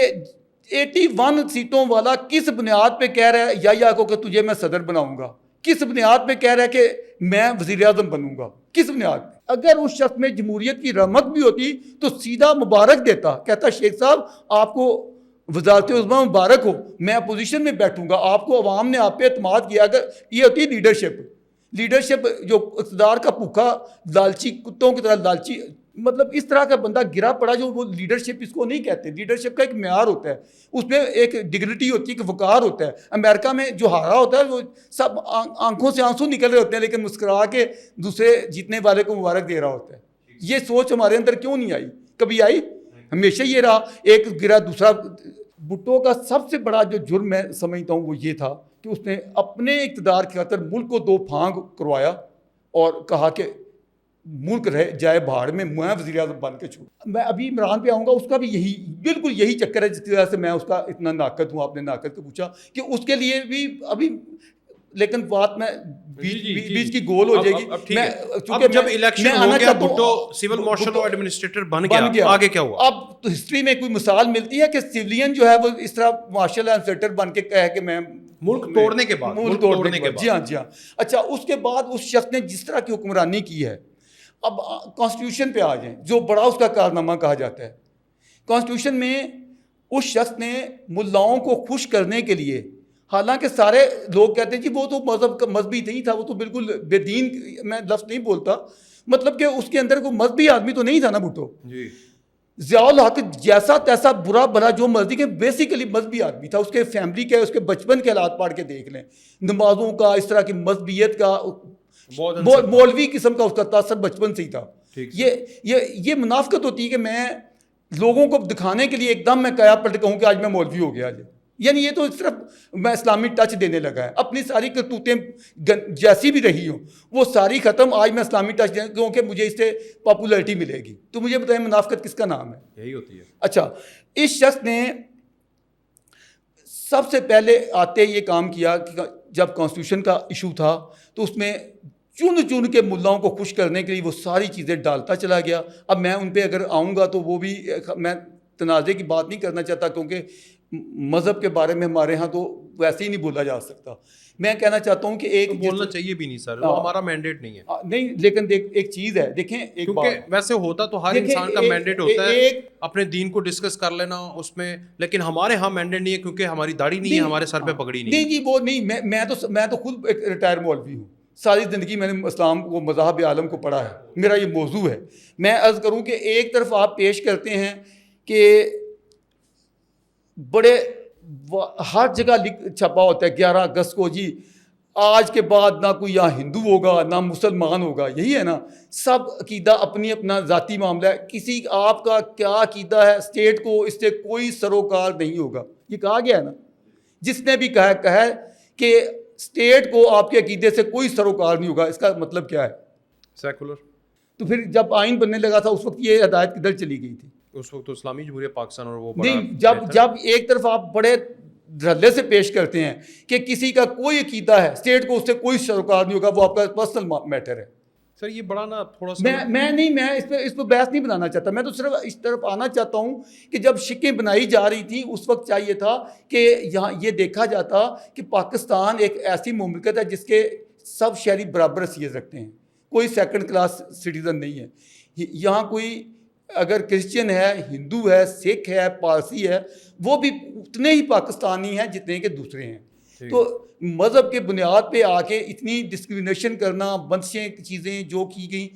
81 سیٹوں والا کس بنیاد پہ کہہ رہا ہے یا کو کہ تجھے میں صدر بناؤں گا؟ کس بنیاد پہ کہہ رہا ہے کہ میں وزیر اعظم بنوں گا؟ کس بنیاد پہ؟ اگر اس شخص میں جمہوریت کی رحمت بھی ہوتی تو سیدھا مبارک دیتا، کہتا شیخ صاحب آپ کو وزارت عظمیٰ مبارک ہو، میں اپوزیشن میں بیٹھوں گا، آپ کو عوام نے آپ پہ اعتماد کیا. اگر یہ ہوتی ہے لیڈرشپ جو اقتدار کا بھوکا لالچی، کتوں کی طرح لالچی، مطلب اس طرح کا بندہ گرا پڑا جو وہ لیڈرشپ اس کو نہیں کہتے. لیڈرشپ کا ایک معیار ہوتا ہے، اس میں ایک ڈگنیٹی ہوتی ہے، ایک وقار ہوتا ہے. امریکہ میں جو ہارا ہوتا ہے وہ سب آنکھوں سے آنسو نکل رہے ہوتے ہیں، لیکن مسکرا کے دوسرے جیتنے والے کو مبارک دے رہا ہوتا ہے. یہ سوچ ہمارے اندر کیوں نہیں آئی؟ کبھی آئی؟ ہمیشہ یہ رہا ایک گرا دوسرا. بھٹو کا سب سے بڑا جو جرم میں سمجھتا ہوں وہ یہ تھا کہ اس نے اپنے اقتدار کی خاطر ملک کو 2 پھانگ کروایا اور کہا کہ ملک رہ جائے بہاڑ میں، میں وزیر اعظم بن کے چھوڑ. میں ابھی عمران پہ آؤں گا، اس کا بھی یہی بالکل یہی چکر ہے جس کی وجہ سے میں اس کا اتنا ناقد ہوں. آپ نے ناقد کو پوچھا کہ اس کے لیے بھی ابھی، لیکن بات میں بیچ کی گول ہو جائے گی. میں اب جب الیکشن ہو گیا بھٹو سول مارشل اور ایڈمنسٹریٹر بن گیا، آگے کیا ہوا؟ اب تو ہسٹری میں کوئی مثال ملتی ہے کہ سیولین جو ہے وہ اس طرح مارشل ایڈمنسٹریٹر بن کے کہے کہ میں ملک توڑنے کے بعد. جی ہاں. اچھا، اس کے بعد اس شخص نے جس طرح کی حکمرانی کی ہے، اب کانسٹیٹیوشن پہ آ جائیں جو بڑا اس کا کارنامہ کہا جاتا ہے. کانسٹیٹیوشن میں اس شخص نے ملاؤں کو خوش کرنے کے لیے، حالانکہ سارے لوگ کہتے ہیں جی وہ تو مذہبی نہیں تھا، وہ تو بالکل بے دین، میں لفظ نہیں بولتا، مطلب کہ اس کے اندر کوئی مذہبی آدمی تو نہیں تھا نا بھٹو. ضیاء الحق جیسا تیسا برا بھلا جو مرضی کے بیسیکلی مذہبی آدمی تھا. اس کے فیملی کے، اس کے بچپن کے حالات پڑھ کے دیکھ لیں، نمازوں کا، اس طرح کی مذہبیت کا، مولوی قسم کا اس کا تاثر بچپن سے ہی تھا. یہ منافقت ہوتی ہے کہ میں لوگوں کو دکھانے کے لیے ایک دم میں قیا پلٹ کہوں کہ آج میں مولوی ہو گیا. یعنی یہ تو صرف میں اسلامی ٹچ دینے لگا ہے. اپنی ساری کرتوتیں جیسی بھی رہی ہوں وہ ساری ختم، آج میں اسلامی ٹچ دینے کیونکہ مجھے اس سے پاپولیرٹی ملے گی. تو مجھے بتائیں منافقت کس کا نام ہے؟ یہی ہوتی ہے. اچھا، اس شخص نے سب سے پہلے آتے یہ کام کیا کہ جب کانسٹیٹیوشن کا ایشو تھا تو اس میں چن کے ملاؤں کو خوش کرنے کے لیے وہ ساری چیزیں ڈالتا چلا گیا. اب میں ان پہ اگر آؤں گا تو وہ بھی، میں تنازع کی بات نہیں کرنا چاہتا کیونکہ مذہب کے بارے میں ہمارے ہاں تو ویسے ہی نہیں بولا جا سکتا. میں کہنا چاہتا ہوں کہ ایک بولنا چاہیے بھی نہیں سر، وہ ہمارا مینڈیٹ نہیں ہے. نہیں، لیکن ایک چیز ہے، دیکھیں ایک بات، کیونکہ ویسے ہوتا تو ہر انسان کا مینڈیٹ ہوتا ہے اپنے دین کو ڈسکس کر لینا اس میں، لیکن ہمارے ہاں مینڈیٹ نہیں ہے کیونکہ ہماری داڑھی نہیں ہے، ہمارے سر پہ پگڑی نہیں ہے. نہیں جی وہ نہیں، میں تو خود ایک ریٹائر مولوی ہوں. ساری زندگی میں نے اسلام کو، مذاہب عالم کو پڑھا ہے، میرا یہ موضوع ہے. میں عرض کروں کہ ایک طرف آپ پیش کرتے ہیں کہ بڑے ہر جگہ چھپا ہوتا ہے 11 اگست کو جی آج کے بعد نہ کوئی یہاں ہندو ہوگا نہ مسلمان ہوگا. یہی ہے نا، سب عقیدہ اپنی اپنا ذاتی معاملہ ہے. کسی آپ کا کیا عقیدہ ہے، اسٹیٹ کو اس سے کوئی سروکار نہیں ہوگا. یہ کہا گیا ہے نا، جس نے بھی کہا ہے کہ اسٹیٹ کو آپ کے عقیدے سے کوئی سروکار نہیں ہوگا. اس کا مطلب کیا ہے؟ سیکولر. تو پھر جب آئین بننے لگا تھا اس وقت یہ ہدایت کدھر چلی گئی تھی؟ اس وقت تو اسلامی جمہوریہ پاکستان اور وہ نہیں، جب ایک طرف آپ بڑے دھڑلے سے پیش کرتے ہیں کہ کسی کا کوئی عقیدہ ہے، اسٹیٹ کو اس سے کوئی سروکار نہیں ہوگا، وہ آپ کا پرسنل میٹر ہے. سر یہ بڑا نا تھوڑا سا میں اس پہ بحث نہیں بنانا چاہتا. میں تو صرف اس طرف آنا چاہتا ہوں کہ جب شکیں بنائی جا رہی تھیں اس وقت چاہیے تھا کہ یہاں یہ دیکھا جاتا کہ پاکستان ایک ایسی مملکت ہے جس کے سب شہری برابر حیثیت رکھتے ہیں, کوئی سیکنڈ کلاس سٹیزن نہیں ہے. یہاں کوئی اگر کرسچن ہے, ہندو ہے, سکھ ہے, پارسی ہے, وہ بھی اتنے ہی پاکستانی ہیں جتنے کہ دوسرے ہیں. تو مذہب کے بنیاد پہ آ کے اتنی ڈسکریمنیشن کرنا, بندشیں چیزیں جو کی گئیں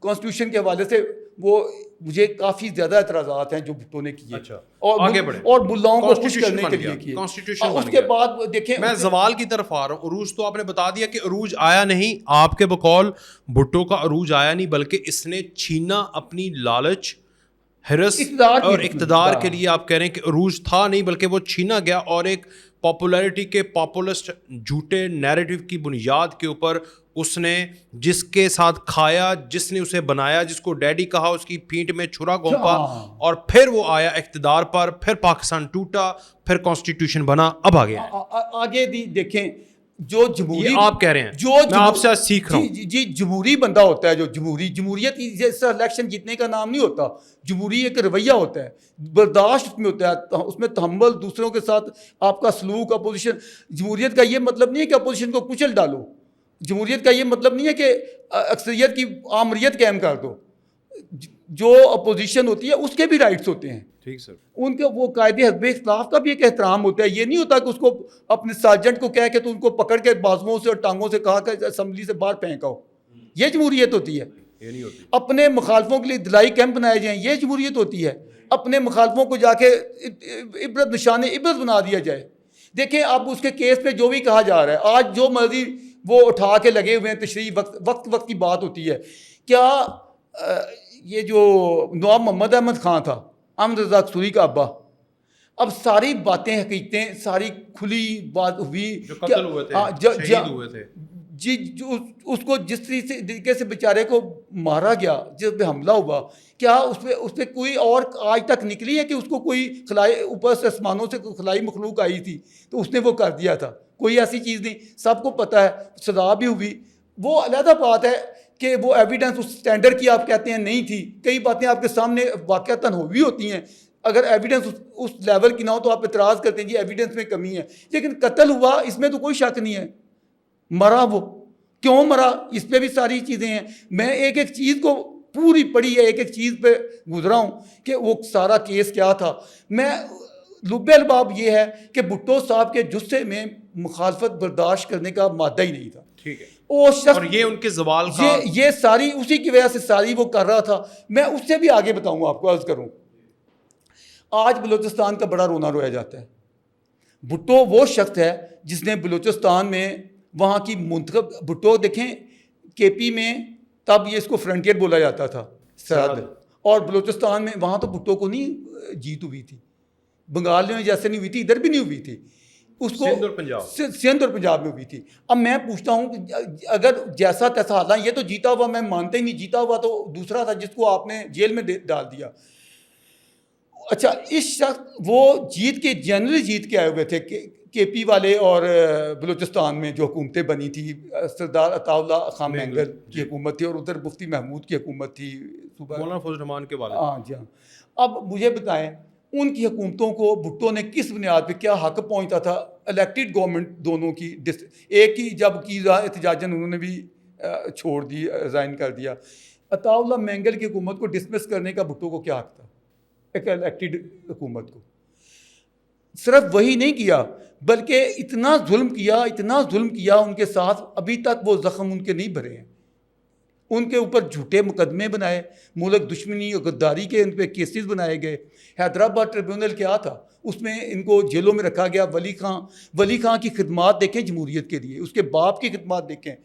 کانسٹیٹیوشن کے حوالے سے, وہ مجھے کافی زیادہ اعتراضات ہیں جو بھٹو نے کیے. اچھا آگے بڑھیں. اور ملاؤں کو خوش کرنے کے لیے کیے. اس کے بعد دیکھیں میں زوال کی طرف آ رہا ہوں. عروج تو آپ نے بتا دیا کہ عروج آیا نہیں, آپ کے بقول بھٹو کا عروج آیا نہیں, بلکہ اس نے چھینا اپنی لالچ, ہرس اور اقتدار کے لیے. آپ کہہ رہے ہیں کہ عروج تھا نہیں بلکہ وہ چھینا گیا, اور ایک پاپولیرٹی کے پاپولسٹ جھوٹے نیریٹو کی بنیاد کے اوپر اس نے جس کے ساتھ کھایا, جس نے اسے بنایا, جس کو ڈیڈی کہا, اس کی پینٹ میں چھرا گھونپا, اور پھر وہ آیا اقتدار پر, پھر پاکستان ٹوٹا, پھر کانسٹیٹیوشن بنا, اب آگے آگے دیکھیں جو جمہوری آپ کہہ رہے ہیں, میں آپ سے سیکھ رہا ہوں. جی جمہوری بندہ ہوتا ہے جو جمہوریت جیسا الیکشن جیتنے کا نام نہیں ہوتا. جمہوری ایک رویہ ہوتا ہے, برداشت اس میں ہوتا ہے, اس میں تحمل, دوسروں کے ساتھ آپ کا سلوک. اپوزیشن, جمہوریت کا یہ مطلب نہیں ہے کہ اپوزیشن کو کچل ڈالو. جمہوریت کا یہ مطلب نہیں ہے کہ اکثریت کی آمریت قائم کر دو. جو اپوزیشن ہوتی ہے اس کے بھی رائٹس ہوتے ہیں. ٹھیک سر. ان کے وہ قائد حزب اختلاف کا بھی ایک احترام ہوتا ہے. یہ نہیں ہوتا کہ اس کو اپنے سارجنٹ کو کہہ کے تو ان کو پکڑ کے بازوؤں سے اور ٹانگوں سے کہا کہ اسمبلی سے باہر پھینکاؤ. یہ جمہوریت ہوتی ہے. یہ نہیں ہوتی. اپنے مخالفوں کے لیے دلائی کیمپ بنائے جائیں, یہ جمہوریت ہوتی ہے. اپنے مخالفوں کو جا کے عبرت نشان عبرت بنا دیا جائے. دیکھیں اب اس کے کیس پہ جو بھی کہا جا رہا ہے, آج جو مرضی وہ اٹھا کے لگے ہوئے ہیں تشریح, وقت کی بات ہوتی ہے. کیا یہ جو نواب محمد احمد خان تھا, احمد رضا قصوری کا ابا, اب ساری باتیں حقیقتیں ساری کھلی بات ہوئی, جو قتل ہوئے تھے, شہید ہوئے تھے, جی اس کو جس طریقے سے بیچارے کو مارا گیا, جس پہ حملہ ہوا, کیا اس پہ کوئی اور آج تک نکلی ہے کہ اس کو کوئی خلائی اوپر سے آسمانوں سے کوئی خلائی مخلوق آئی تھی تو اس نے وہ کر دیا تھا؟ کوئی ایسی چیز نہیں. سب کو پتہ ہے, سزا بھی ہوئی. وہ علیحدہ بات ہے کہ وہ ایویڈنس اس اسٹینڈرڈ کی آپ کہتے ہیں نہیں تھی. کئی باتیں آپ کے سامنے واقعتاً ہوئی ہوتی ہیں, اگر ایویڈنس اس لیول کی نہ ہو تو آپ اعتراض کرتے ہیں جی ایویڈنس میں کمی ہے. لیکن قتل ہوا, اس میں تو کوئی شک نہیں ہے. مرا, وہ کیوں مرا, اس پہ بھی ساری چیزیں ہیں. میں ایک ایک چیز کو پوری پڑھی ہے, ایک ایک چیز پہ گزرا ہوں کہ وہ سارا کیس کیا تھا. میں لب الباب یہ ہے کہ بھٹو صاحب کے جثے میں مخالفت برداشت کرنے کا مادہ ہی نہیں تھا. ٹھیک ہے. اور یہ ان کے زوال کا یہ ساری اسی کی وجہ سے ساری وہ کر رہا تھا. میں اس سے بھی آگے بتاؤں, آپ کو عرض کروں, آج بلوچستان کا بڑا رونا رویا جاتا ہے. بھٹو وہ شخص ہے جس نے بلوچستان میں وہاں کی منتخب, بھٹو دیکھیں کے پی میں تب یہ اس کو فرنٹیئر بولا جاتا تھا, سرحد, اور بلوچستان میں وہاں تو بھٹو کو نہیں جیت ہوئی تھی. بنگال میں جیسے نہیں ہوئی تھی, ادھر بھی نہیں ہوئی تھی. اس کو سندھ اور پنجاب میں ہوئی تھی. اب میں پوچھتا ہوں کہ اگر جیسا تیسا حالہ, یہ تو جیتا ہوا میں مانتا ہی نہیں, جیتا ہوا تو دوسرا تھا جس کو آپ نے جیل میں ڈال دیا. اچھا, اس شخص وہ جیت کے جنرلی جیت کے آئے ہوئے تھے کے پی والے, اور بلوچستان میں جو حکومتیں بنی تھی, سردار عطا اللہ خان مینگل کی حکومت تھی, اور ادھر مفتی محمود کی حکومت تھی, مولانا فضل الرحمان کے والد. ہاں جی ہاں. اب مجھے بتائیں ان کی حکومتوں کو بھٹو نے کس بنیاد پہ کیا حق پہنچتا تھا؟ الیکٹڈ گورنمنٹ دونوں کی, ایک ہی جب کی احتجاجاً انہوں نے بھی چھوڑ دی, ریزائن کر دیا. عطا اللہ مینگل کی حکومت کو ڈسمس کرنے کا بھٹو کو کیا حق تھا؟ ایک الیکٹڈ حکومت کو. صرف وہی نہیں کیا بلکہ اتنا ظلم کیا ان کے ساتھ, ابھی تک وہ زخم ان کے نہیں بھرے ہیں. ان کے اوپر جھوٹے مقدمے بنائے, ملک دشمنی اور غداری کے ان پہ کیسز بنائے گئے. حیدرآباد ٹریبیونل کیا تھا, اس میں ان کو جیلوں میں رکھا گیا. ولی خان کی خدمات دیکھیں جمہوریت کے لیے, اس کے باپ کی خدمات دیکھیں.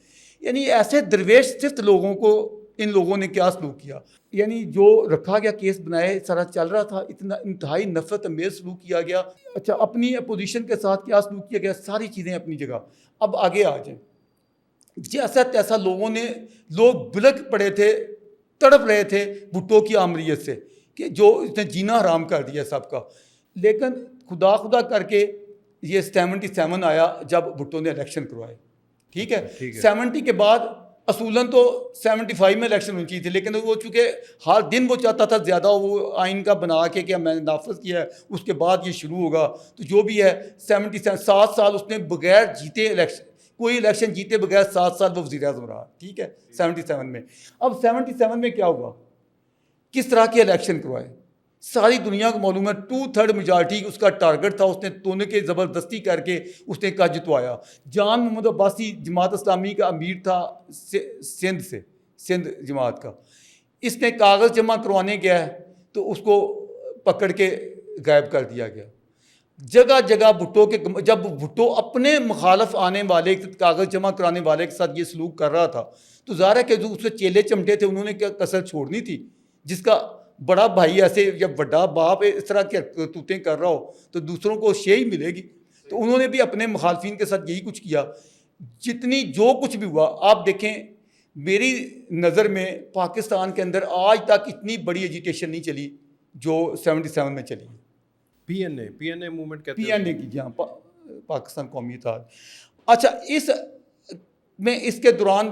یعنی ایسے درویش صرف لوگوں کو ان لوگوں نے کیا سلوک کیا, یعنی جو رکھا گیا کیس بنائے سارا چل رہا تھا, اتنا انتہائی نفرت امیز سلوک کیا گیا. اچھا, اپنی اپوزیشن کے ساتھ کیا سلوک کیا گیا, ساری چیزیں اپنی جگہ. اب آگے آ جائیں, جیسا تیسا لوگ بلک پڑے تھے, تڑپ رہے تھے بھٹو کی آمریت سے کہ جو اس نے جینا حرام کر دیا سب کا. لیکن خدا کر کے یہ 77 آیا جب بھٹو نے الیکشن کروائے. ٹھیک ہے, 70 کے بعد اصولاً تو 75 میں الیکشن ہونی چاہیے تھی، لیکن وہ چونکہ ہر دن وہ چاہتا تھا زیادہ وہ آئین کا بنا کے کہ میں نے نافذ کیا ہے اس کے بعد یہ شروع ہوگا، تو جو بھی ہے 7 سال اس نے بغیر جیتے کوئی الیکشن جیتے بغیر 7 سال وہ وزیر اعظم رہا، ٹھیک ہے 77 میں۔ اب 77 میں کیا ہوا، کس طرح کے الیکشن کروائے، ساری دنیا کو معلوم ہے 2/3 میجارٹی اس کا ٹارگٹ تھا، اس نے تونے کے زبردستی کر کے اس نے کہا جتوایا۔ جان محمد عباسی جماعت اسلامی کا امیر تھا سندھ جماعت کا، اس نے کاغذ جمع کروانے گیا تو اس کو پکڑ کے غائب کر دیا گیا۔ جگہ جگہ بھٹو کے، جب بھٹو اپنے مخالف آنے والے کاغذ جمع کرانے والے کے ساتھ یہ سلوک کر رہا تھا تو ظاہر ہے کہ جو اس سے چیلے چمٹے تھے انہوں نے کیا کسر چھوڑنی تھی، جس کا بڑا بھائی ایسے جب بڑا باپ اس طرح کی کرتوتیں کر رہا ہو تو دوسروں کو شے ہی ملے گی، تو انہوں نے بھی اپنے مخالفین کے ساتھ یہی کچھ کیا۔ جتنی جو کچھ بھی ہوا آپ دیکھیں، میری نظر میں پاکستان کے اندر آج تک اتنی بڑی ایجیٹیشن نہیں چلی جو 77 میں چلی۔ پی این اے موومنٹ کہتے ہیں، پی این اے کی جہاں پاکستان قومی اتحاد۔ اچھا، اس میں اس کے دوران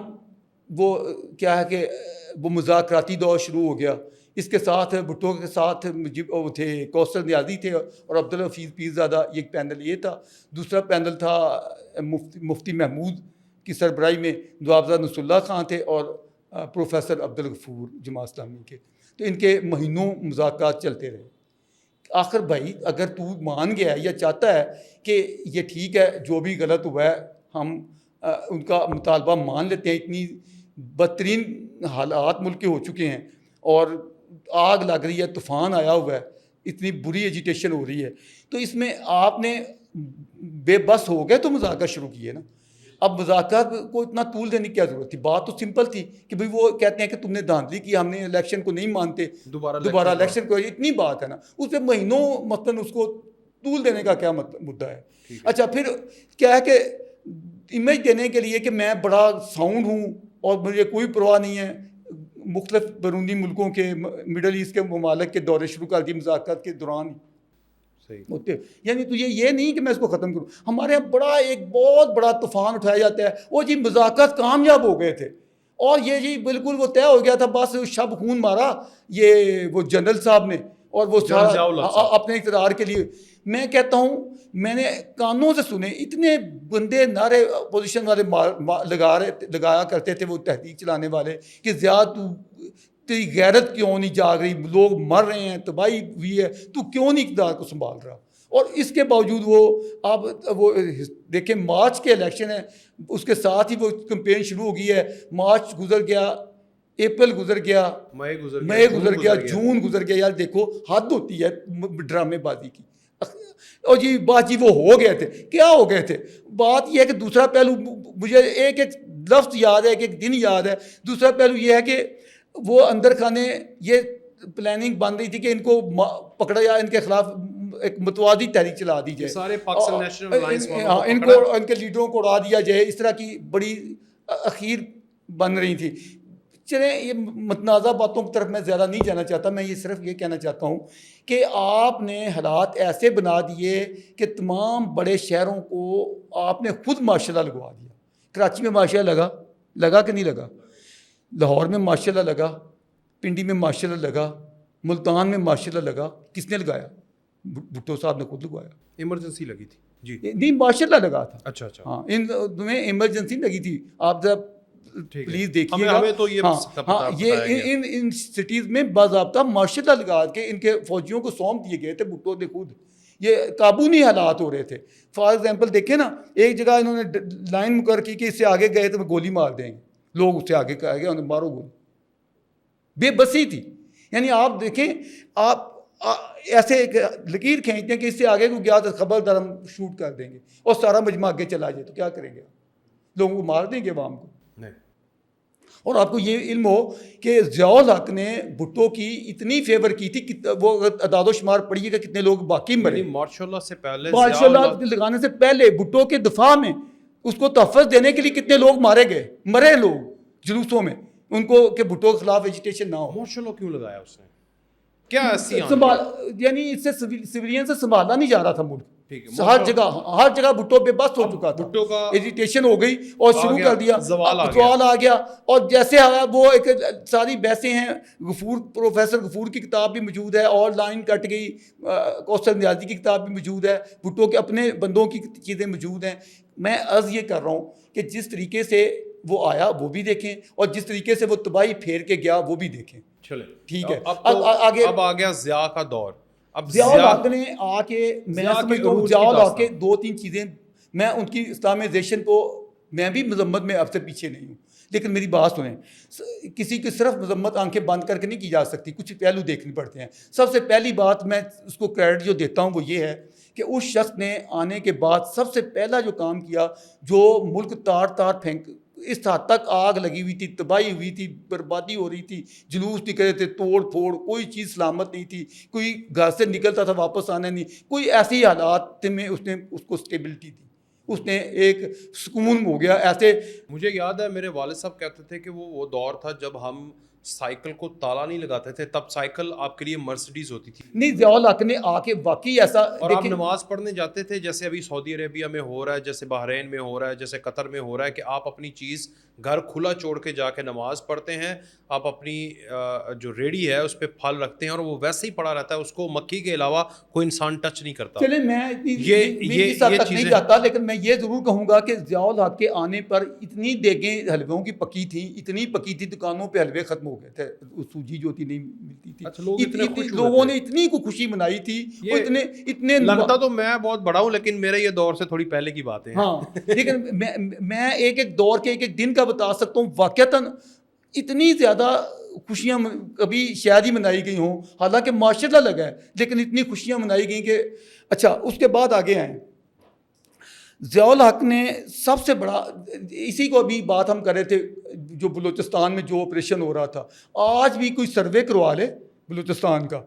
وہ کیا ہے کہ وہ مذاکراتی دور شروع ہو گیا، اس کے ساتھ بھٹو کے ساتھ وہ تھے کوثر نیازی تھے اور عبدالحفیظ پیرزادہ، یہ پینل یہ تھا۔ دوسرا پینل تھا مفتی محمود کی سربراہی میں نوابزاد نصر اللہ خان تھے اور پروفیسر عبدالغفور جماعت اسلامی کے، تو ان کے مہینوں مذاکرات چلتے رہے۔ آخر بھائی اگر تو مان گیا ہے یا چاہتا ہے کہ یہ ٹھیک ہے جو بھی غلط ہوا ہے ہم ان کا مطالبہ مان لیتے ہیں، اتنی بدترین حالات ملک کے ہو چکے ہیں اور آگ لگ رہی ہے، طوفان آیا ہوا ہے، اتنی بری ایجیٹیشن ہو رہی ہے، تو اس میں آپ نے بے بس ہو گئے تو مذاکرات شروع کیے نا۔ اب مذاکرات کو اتنا طول دینے کی کیا ضرورت تھی؟ بات تو سمپل تھی کہ بھئی وہ کہتے ہیں کہ تم نے دھاندلی کی، ہم نے الیکشن کو نہیں مانتے، دوبارہ الیکشن کو، اتنی بات ہے نا، اس پہ مہینوں مثلاً اس کو طول دینے کا کیا مدعا ہے؟ اچھا، پھر کیا ہے کہ امیج دینے کے لیے کہ میں بڑا ساؤنڈ ہوں اور مجھے کوئی پرواہ نہیں ہے، مختلف بیرونی ملکوں کے، مڈل ایسٹ کے ممالک کے دورے شروع کر دیے مذاکرات کے دوران ہوتے، یعنی تو یہ نہیں کہ میں اس کو ختم کروں۔ ہمارے یہاں ایک بہت بڑا طوفان اٹھایا جاتا ہے، وہ جی مذاکرات کامیاب ہو گئے تھے اور یہ جی بالکل وہ طے ہو گیا تھا، بس شب خون مارا یہ وہ جنرل صاحب نے اور وہ اپنے اقتدار کے لیے۔ میں کہتا ہوں میں نے کانوں سے سنے اتنے بندے نعرے اپوزیشن والے لگایا کرتے تھے، وہ تحریک چلانے والے، کہ زیادہ تیری غیرت کیوں نہیں جاگ رہی، لوگ مر رہے ہیں، تباہی ہوئی ہے، تو کیوں نہیں اقتدار کو سنبھال رہا؟ اور اس کے باوجود وہ دیکھیں مارچ کے الیکشن ہے، اس کے ساتھ ہی وہ کمپین شروع ہو گئی ہے، مارچ گزر گیا، اپریل گزر گیا، مئی گزر گیا، جون گزر گیا، یار دیکھو حد ہوتی ہے ڈرامے بازی کی۔ اور جی بات جی وہ ہو گئے تھے، کیا ہو گئے تھے؟ بات یہ ہے کہ دوسرا پہلو مجھے ایک لفظ یاد ہے، ایک دن یاد ہے، دوسرا پہلو یہ ہے کہ وہ اندر خانے یہ پلاننگ بن رہی تھی کہ ان کو پکڑا جائے، ان کے خلاف ایک متوازی تحریک چلا دی جائے، سارے پاکستان نیشنل الائنس ان کے لیڈروں کو اڑا دیا جائے، اس طرح کی بڑی اخیر بن رہی تھی۔ چلیں یہ متنازع باتوں کی طرف میں زیادہ نہیں جانا چاہتا، میں یہ صرف یہ کہنا چاہتا ہوں کہ آپ نے حالات ایسے بنا دیے کہ تمام بڑے شہروں کو آپ نے خود ماشاء اللہ لگوا دیا۔ کراچی میں ماشاء اللہ لگا کہ نہیں لگا؟ لاہور میں ماشاء اللہ لگا، پنڈی میں ماشاء اللہ لگا، ملتان میں ماشاء اللہ لگا۔ کس نے لگایا؟ بھٹو صاحب نے خود لگوایا۔ ایمرجنسی لگی تھی جی، نہیں ماشاء اللہ لگا تھا۔ اچھا ہاں، ان میں ایمرجنسی لگی تھی، آپ ذرا پلیز دیکھیے گا۔ ہاں یہ ان سٹیز میں باضابطہ ماشاء اللہ لگا کے ان کے فوجیوں کو سونپ دیے گئے تھے بھٹو نے خود، یہ قابو نہیں حالات ہو رہے تھے۔ فار ایگزامپل دیکھیں نا، ایک جگہ انہوں نے لائن مقرر کی کہ اس سے آگے گئے تو گولی مار دیں گے، لوگ اس سے آگے کہا گیا انہیں مارو گولی، بے بسی تھی۔ یعنی آپ دیکھیں، آپ ایسے ایک لکیر کھینچتے ہیں کہ اس سے آگے کو گیا تو خبردار ہم شوٹ کر دیں گے، اور سارا مجمع آگے چلا جائے تو کیا کریں گے؟ لوگوں کو مار دیں گے عوام کو۔ اور آپ کو یہ علم ہو کہ ضیاء الحق نے بھٹو کی اتنی فیور کی تھی، وہ اعداد و شمار پڑھیے گا کتنے لوگ باقی مرے مارشاء اللہ سے پہلے، مارشاء اللہ لگانے سے پہلے بھٹو کے دفاع میں اس کو تحفظ دینے کے لیے کتنے لوگ مارے گئے، مرے لوگ جلوسوں میں ان کو کہ بھٹو کے خلاف ایجیٹیشن نہ ہو۔ مارشاء اللہ کیوں لگایا اس نے؟ کیا ایسی یعنی اس سے سویلین سے سنبھالا نہیں جا رہا تھا ملک، ٹھیک ہے، ہر جگہ بھٹو بے بس ہو چکا تھا، بھٹو کا ایجیٹیشن ہو گئی اور شروع کر دیا، زوال آ گیا اور جیسے آیا وہ ایک ساری بحثیں ہیں، پروفیسر غفور کی کتاب بھی موجود ہے، آن لائن کٹ گئی، کوثر نیازی کی کتاب بھی موجود ہے، بھٹو کے اپنے بندوں کی چیزیں موجود ہیں. میں عرض یہ کر رہا ہوں کہ جس طریقے سے وہ آیا وہ بھی دیکھیں اور جس طریقے سے وہ تباہی پھیر کے گیا وہ بھی دیکھیں. چلے ٹھیک ہے، آگے اب آ گیا ضیاء کا دور. اب ضیاء الحق نے آ کے میں سمجھتا ہوں ضیاء الحق کے 2-3 چیزیں، میں ان کی اسلامائزیشن کو میں بھی مذمت میں اب سے پیچھے نہیں ہوں، لیکن میری بات سنیں، کسی کی صرف مذمت آنکھیں بند کر کے نہیں کی جا سکتی، کچھ پہلو دیکھنے پڑتے ہیں. سب سے پہلی بات میں اس کو کریڈٹ جو دیتا ہوں وہ یہ ہے کہ اس شخص نے آنے کے بعد سب سے پہلا جو کام کیا، جو ملک تار تار پھینک، اس حد تک آگ لگی ہوئی تھی، تباہی ہوئی تھی، بربادی ہو رہی تھی، جلوس نکل رہے تھے، توڑ پھوڑ، کوئی چیز سلامت نہیں تھی، کوئی گھر سے نکلتا تھا واپس آنا نہیں، کوئی ایسی حالات میں اس نے اس کو اسٹیبلٹی دی، اس نے ایک سکون ہو گیا. ایسے مجھے یاد ہے میرے والد صاحب کہتے تھے کہ وہ دور تھا جب ہم سائیکل کو تالا نہیں لگاتے تھے، تب سائیکل آپ کے لیے مرسڈیز ہوتی تھی. نہیں، ضیاء الحق نے آ کے واقعی ایسا، اور آپ نماز پڑھنے جاتے تھے جیسے ابھی سعودی عربیہ میں ہو رہا ہے، جیسے بحرین میں ہو رہا ہے، جیسے قطر میں ہو رہا ہے کہ آپ اپنی چیز گھر کھلا چھوڑ کے جا کے نماز پڑھتے ہیں، آپ اپنی جو ریڑھی ہے اس پہ پھل رکھتے ہیں اور وہ ویسے ہی پڑا رہتا ہے، اس کو مکھی کے علاوہ کوئی انسان ٹچ نہیں کرتا. چلے میں اس حد تک نہیں جاتا، لیکن میں یہ ضرور کہوں گا کہ ضیاء الحق کے آنے پر اتنی دیگیں حلووں کی پکی تھیں، اتنی پکی تھی، دکانوں پہ حلوے ختم ہو گئے تھے، سوجی جو تھی نہیں ملتی تھی. لوگوں نے اتنی کو خوشی منائی تھی، اتنے لگتا تو میں بہت بڑا ہوں لیکن میرے یہ دور سے تھوڑی پہلے کی باتیں ہیں. ہاں، لیکن میں ایک دور کے ایک دن کا بتا سکتا ہوں، واقعتاً اتنی زیادہ خوشیاں کبھی شاید ہی منائی گئی ہوں، حالانکہ معاشرہ لگا ہے، لیکن اتنی خوشیاں منائی گئیں کہ اچھا. اس کے بعد آگے آئیں، ضیاء الحق نے سب سے بڑا، اسی کو ابھی بات ہم کر رہے تھے، جو بلوچستان میں جو آپریشن ہو رہا تھا، آج بھی کوئی سروے کروا لے بلوچستان کا،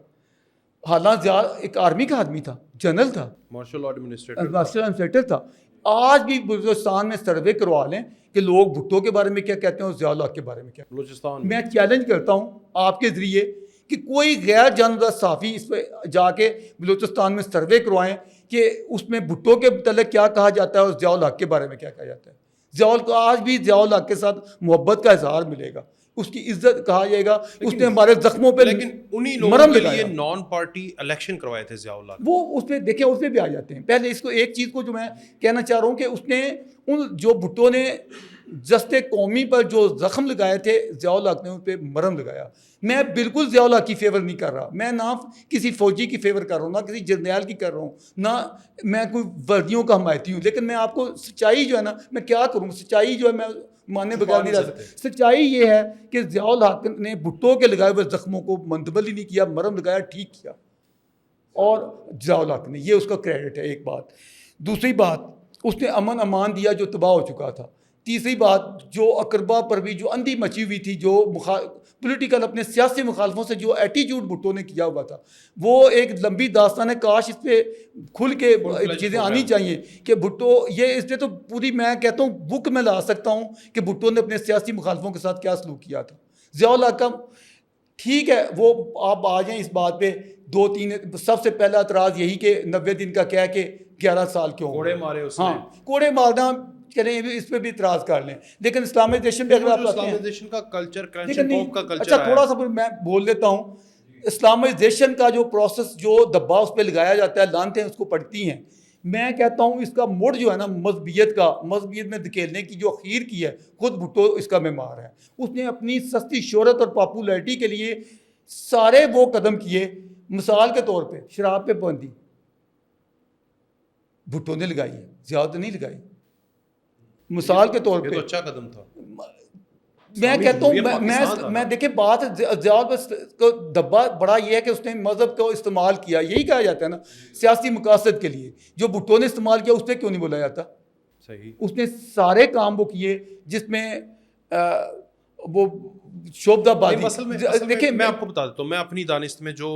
حالانکہ ضیاء ایک آرمی کا آدمی تھا، جنرل تھا، مارشل ایڈمنسٹریٹر تھا. آج بھی بلوچستان میں سروے کروا لیں کہ لوگ بھٹو کے بارے میں کیا کہتے ہیں اور ضیاء الحق کے بارے میں کیا. بلوچستان میں چیلنج کرتا ہوں آپ کے ذریعے کہ کوئی غیر جانبدار صحافی اس پہ جا کے بلوچستان میں سروے کروائیں کہ اس میں بھٹو کے متعلق کیا کہا جاتا ہے اور ضیاء الحق کے بارے میں کیا کہا جاتا ہے. ضیاء الحق آج بھی ضیاء الحق کے ساتھ محبت کا اظہار ملے گا، اس کی عزت کہا جائے گا، اس نے ہمارے زخموں پہ لیکن انہی لوگوں مرہم کے لگایا. لیے نان پارٹی الیکشن کروائے تھے ضیاء الحق. وہ اس پہ دیکھیں، اس پہ بھی آ جاتے ہیں. پہلے اس کو ایک چیز کو جو میں کہنا چاہ رہا ہوں کہ اس نے ان جو بھٹو نے جست قومی پر جو زخم لگائے تھے، ضیاء الحق نے ان پہ مرہم لگایا. میں بالکل ضیاء الحق کی فیور نہیں کر رہا، میں نہ کسی فوجی کی فیور کر رہا ہوں، نہ کسی جرنیل کی کر رہا ہوں، نہ میں کوئی وردیوں کا حمایتی ہوں، لیکن میں آپ کو سچائی جو ہے نا، میں کیا کروں، سچائی جو ہے میں ماننے بغیر نہیں رہ سکتا. سچائی یہ ہے کہ ضیاء الحق نے بھٹو کے لگائے ہوئے زخموں کو منتبل ہی نہیں کیا، مرہم لگایا، ٹھیک کیا، اور ضیاء الحق نے، یہ اس کا کریڈٹ ہے. ایک بات. دوسری بات، اس نے امن امان دیا جو تباہ ہو چکا تھا. تیسری بات، جو اقربا پر بھی جو اندھی مچی ہوئی تھی، جو پولیٹیکل اپنے سیاسی مخالفوں سے جو ایٹیٹیوڈ بھٹو نے کیا ہوا تھا، وہ ایک لمبی داستان ہے. کاش اس پہ کھل کے چیزیں آنی چاہیے کہ بھٹو، یہ اس پہ تو پوری میں کہتا ہوں بک میں لا سکتا ہوں کہ بھٹو نے اپنے سیاسی مخالفوں کے ساتھ کیا سلوک کیا تھا. ضیاء الحق کا ٹھیک ہے، وہ آپ آ جائیں اس بات پہ 2-3. سب سے پہلا اعتراض یہی کہ 90 دن کا کہہ کے 11 سال کیوں کوڑے مارے اس نے. ہاں، کوڑے مارنا چلیں، اس پہ بھی اعتراض کر لیں، لیکن اسلامائزیشن پہ اگر آپ اسلامائزیشن کا کلچر، کلینچن کا کلچر. اچھا تھوڑا سا میں بول دیتا ہوں، اسلامائزیشن کا جو پروسیس، جو دبا اس پہ لگایا جاتا ہے، لانتیں اس کو پڑتی ہیں. میں کہتا ہوں اس کا موڈ جو ہے نا، مذہبیت میں دھکیلنے کی جو اخیر کی ہے، خود بھٹو اس کا معمار ہے. اس نے اپنی سستی شہرت اور پاپولیرٹی کے لیے سارے وہ قدم کیے. مثال کے طور پہ شراب پہ پابندی بھٹو نے لگائی ہے، زیادہ نہیں لگائی. مثال کے طور پہ اچھا قدم تھا. میں کہتا ہوں، میں دیکھیں بات زیادہ کو دبا بڑا یہ ہے کہ اس نے مذہب کو استعمال کیا، یہی کہا جاتا ہے نا، سیاسی مقاصد کے لیے. جو بھٹو نے استعمال کیا اس پہ کیوں نہیں بولا جاتا؟ صحیح. اس نے سارے کام وہ کیے جس میں وہ شعبدہ بازی. دیکھیں میں آپ کو بتا دیتا ہوں، میں اپنی دانست میں جو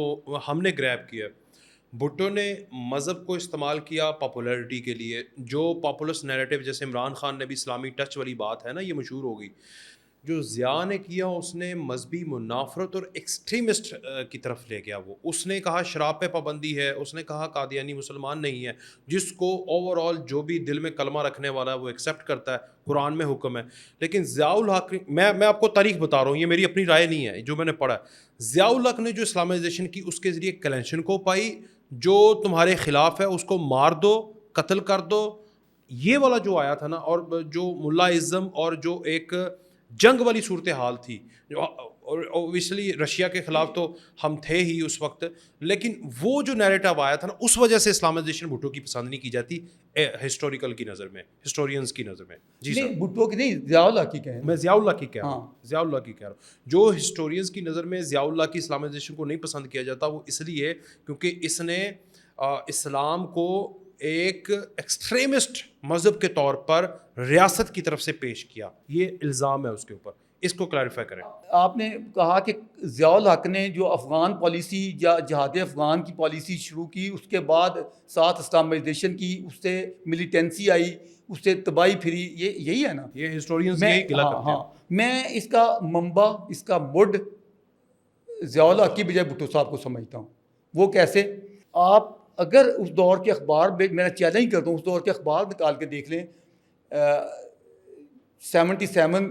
ہم نے گریب کیا، بھٹو نے مذہب کو استعمال کیا پاپولیرٹی کے لیے. جو پاپولس نیریٹو، جیسے عمران خان نے بھی اسلامی ٹچ والی بات ہے نا، یہ مشہور ہو گئی. جو ضیاء نے کیا اس نے مذہبی منافرت اور ایکسٹریمسٹ کی طرف لے گیا. وہ اس نے کہا شراب پہ پابندی ہے, اس نے کہا قادیانی مسلمان نہیں ہے, جس کو اوور آل جو بھی دل میں کلمہ رکھنے والا ہے وہ ایکسیپٹ کرتا ہے, قرآن میں حکم ہے. لیکن ضیاء الحق, میں آپ کو تاریخ بتا رہا ہوں, یہ میری اپنی رائے نہیں ہے, جو میں نے پڑھا ہے. ضیاء الحق نے جو اسلامائزیشن کی اس کے ذریعے کلینشن کو پائی, جو تمہارے خلاف ہے اس کو مار دو, قتل کر دو, یہ والا جو آیا تھا نا, اور جو ملا ازم اور جو ایک جنگ والی صورتحال تھی, اوبیسلی رشیا کے خلاف تو ہم تھے ہی اس وقت, لیکن وہ جو نیریٹو آیا تھا نا, اس وجہ سے اسلامائزیشن بھٹو کی پسند نہیں کی جاتی ہسٹوریکل کی نظر میں, ہسٹورینز کی نظر میں. جی سر, نہیں بھٹو کی نہیں, ضیاء الحق کی کہیں. میں ضیاء اللہ کی کہہ رہا ہوں, ضیاء اللہ کی کہہ رہا ہوں. جو ہسٹورینز کی نظر میں ضیاء اللہ کی اسلامائزیشن کو نہیں پسند کیا جاتا, وہ اس لیے کیونکہ اس نے اسلام کو ایک ایکسٹریمسٹ مذہب کے طور پر ریاست کی طرف سے پیش کیا. یہ الزام ہے اس کے اوپر, اس کو کلیریفائی کریں. آپ نے کہا کہ ضیاء الحق نے جو افغان پالیسی یا جہاد افغان کی پالیسی شروع کی, اس کے بعد ساتھ اسلامائزیشن کی, اس سے ملیٹنسی آئی, اس سے تباہی پھری, یہی ہے نا. یہ ہسٹورینز یہی گلا کرتے ہیں. میں اس کا منبع, اس کا مڈ ضیاء الحق کی بجائے بھٹو صاحب کو سمجھتا ہوں. وہ کیسے؟ آپ اگر اس دور کے اخبار, میرا چیلنج کرتا ہوں, اس دور کے اخبار نکال کے دیکھ لیں, 77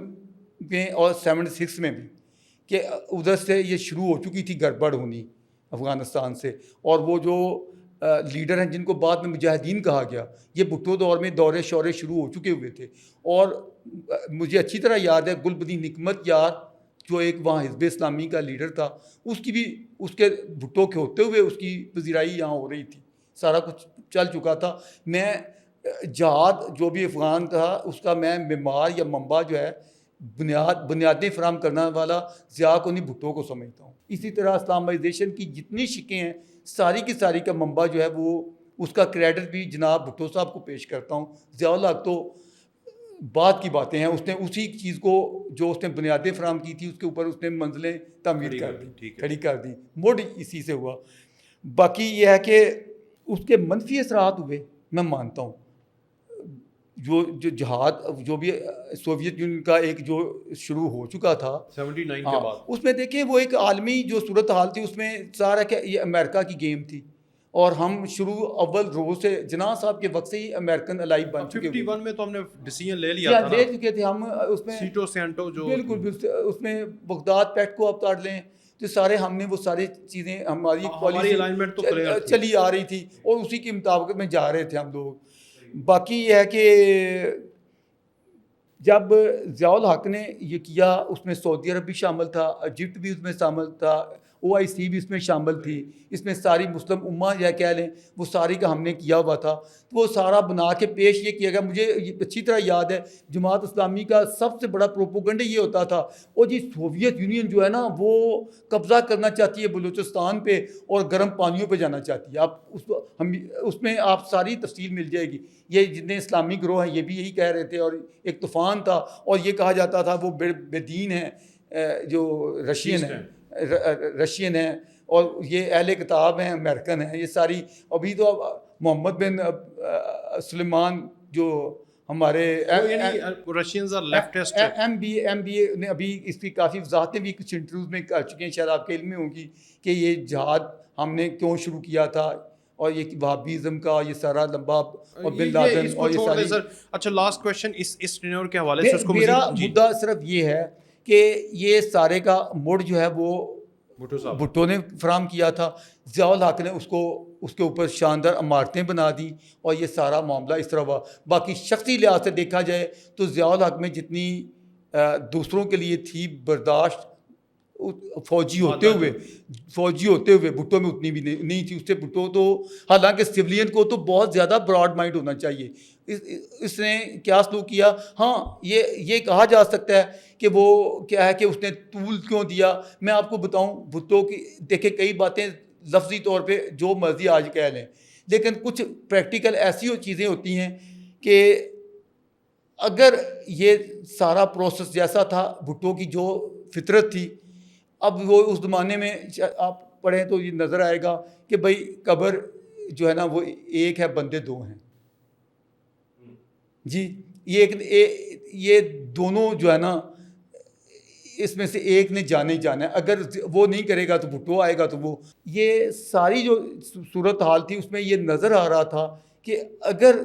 میں اور 76 میں بھی, کہ ادھر سے یہ شروع ہو چکی تھی گڑبڑ ہونی افغانستان سے. اور وہ جو لیڈر ہیں جن کو بعد میں مجاہدین کہا گیا, یہ بھٹو دور میں دورے شورے شروع ہو چکے ہوئے تھے. اور مجھے اچھی طرح یاد ہے گلبدین نکمت یار جو ایک وہاں حزب اسلامی کا لیڈر تھا, اس کی بھی, اس کے بھٹو کے ہوتے ہوئے اس کی پذیرائی یہاں ہو رہی تھی, سارا کچھ چل چکا تھا. میں جہاد جو بھی افغان تھا اس کا میں معمار یا منبع جو ہے, بنیادیں فراہم کرنے والا ضیاء کو نہیں بھٹو کو سمجھتا ہوں. اسی طرح اسلامائزیشن کی جتنی شکیں ہیں ساری کی ساری کا منبع جو ہے وہ, اس کا کریڈٹ بھی جناب بھٹو صاحب کو پیش کرتا ہوں. ضیاء الحق تو بعد کی باتیں ہیں, اس نے اسی چیز کو جو اس نے بنیادیں فراہم کی تھی اس کے اوپر اس نے منزلیں تعمیر کر دی, کھڑی کر دی. مڈ اسی سے ہوا. باقی یہ ہے کہ اس کے منفی اثرات ہوئے, میں مانتا ہوں. جو جہاد جو بھی سوویت یونین کا ایک جو شروع ہو چکا تھا 79 کے بعد, اس میں دیکھیں وہ ایک عالمی جو صورتحال تھی, اس میں سارا کہ یہ امریکہ کی گیم تھی, اور ہم شروع اول روز سے جناح صاحب کے وقت سے ہی امریکن الائی بن چکے. 51 میں تو ہم نے ڈیسیژن لے لیا تھا, لے چکے تھے ہم اس میں, سیٹو سینٹو جو بالکل اس میں بغداد پیکٹ کو آپ کاٹ لیں تو سارے ہم نے وہ ساری چیزیں ہماری الائنمنٹ تو چلی آ رہی تھی, اور اسی کے مطابق میں جا رہے تھے ہم لوگ. باقی یہ ہے کہ جب ضیاء الحق نے یہ کیا, اس میں سعودی عرب بھی شامل تھا, ایجپٹ بھی اس میں شامل تھا, OIC بھی اس میں شامل تھی, اس میں ساری مسلم امہ یا کہہ لیں وہ ساری کا ہم نے کیا ہوا تھا. تو وہ سارا بنا کے پیش یہ کیا گیا. مجھے اچھی طرح یاد ہے جماعت اسلامی کا سب سے بڑا پروپوگنڈ یہ ہوتا تھا, اور جی سوویت یونین جو ہے نا وہ قبضہ کرنا چاہتی ہے بلوچستان پہ اور گرم پانیوں پہ جانا چاہتی ہے. آپ اس میں آپ ساری تفصیل مل جائے گی. یہ جتنے اسلامی گروہ ہیں یہ بھی یہی کہہ رہے تھے, اور ایک طوفان تھا, اور یہ کہا جاتا تھا وہ بے دین ہیں جو رشین ہیں, اور یہ اہل کتاب ہیں, امریکن ہیں, یہ ساری. ابھی تو محمد بن سلیمان جو ہمارے رشینز آر لیفٹسٹ, MBA نے ابھی اس کی کافی وضاحتیں بھی کچھ انٹرویوز میں کر چکے ہیں, شاید آپ کے علم میں ہوں گی, کہ یہ جہاد ہم نے کیوں شروع کیا تھا, اور یہ وہابیزم کا یہ سارا لمبا, اور بن لادن اور یہ ساری. اچھا لاسٹ کویشچن اس ٹینور کے حوالے سے, اس کو میرا مدعا صرف یہ ہے کہ یہ سارے کا موڈ جو ہے وہ بھٹو نے فراہم کیا تھا. ضیاء الحق نے اس کے اوپر شاندار عمارتیں بنا دیں, اور یہ سارا معاملہ اس طرح ہوا. باقی شخصی لحاظ سے دیکھا جائے تو ضیاء الحق میں جتنی دوسروں کے لیے تھی برداشت فوجی ہوتے ہوئے بھٹو میں اتنی بھی نہیں تھی. اس سے بھٹو تو حالانکہ سویلین کو تو بہت زیادہ براڈ مائنڈ ہونا چاہیے. اس نے کیا سلوک کیا؟ ہاں یہ کہا جا سکتا ہے کہ وہ کیا ہے کہ اس نے طول کیوں دیا. میں آپ کو بتاؤں بھٹو کی دیکھیں کئی باتیں لفظی طور پہ جو مرضی آج کہہ لیں, لیکن کچھ پریکٹیکل ایسی چیزیں ہوتی ہیں کہ اگر یہ سارا پروسیس جیسا تھا بھٹو کی جو فطرت تھی, اب وہ اس زمانے میں آپ پڑھیں تو یہ نظر آئے گا کہ بھائی قبر جو ہے نا وہ ایک ہے, بندے دو ہیں جی. یہ دونوں جو ہے نا اس میں سے ایک نے جانا ہی جانا ہے. اگر وہ نہیں کرے گا تو بھٹو آئے گا. تو وہ یہ ساری جو صورت حال تھی اس میں یہ نظر آ رہا تھا کہ اگر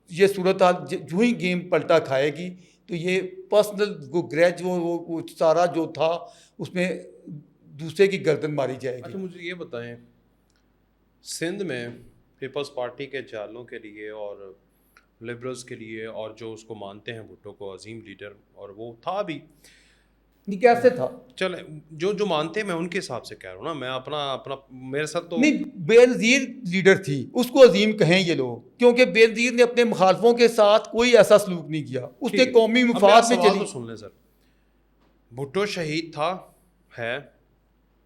یہ صورت حال جو ہی گیم پلٹا کھائے گی تو یہ پرسنل وہ گریج وہ سارا جو تھا اس میں دوسرے کی گردن ماری جائے گی. اچھا مجھے یہ بتائیں، سندھ میں پیپلز پارٹی کے جالوں کے لیے اور لبرلز کے لیے اور جو اس کو مانتے ہیں بھٹو کو عظیم لیڈر، اور وہ تھا بھی، یہ کیسے تھا؟ چلے جو مانتے ہیں میں ان کے حساب سے کہہ رہا ہوں نا، میں اپنا میرے ساتھ تو نہیں، بے نظیر لیڈر تھی، اس کو عظیم کہیں یہ لوگ، کیونکہ بے نظیر نے اپنے مخالفوں کے ساتھ کوئی ایسا سلوک نہیں کیا. اس نے قومی مفاد میں سوال تو سن لیں سر. بھٹو شہید تھا ہے،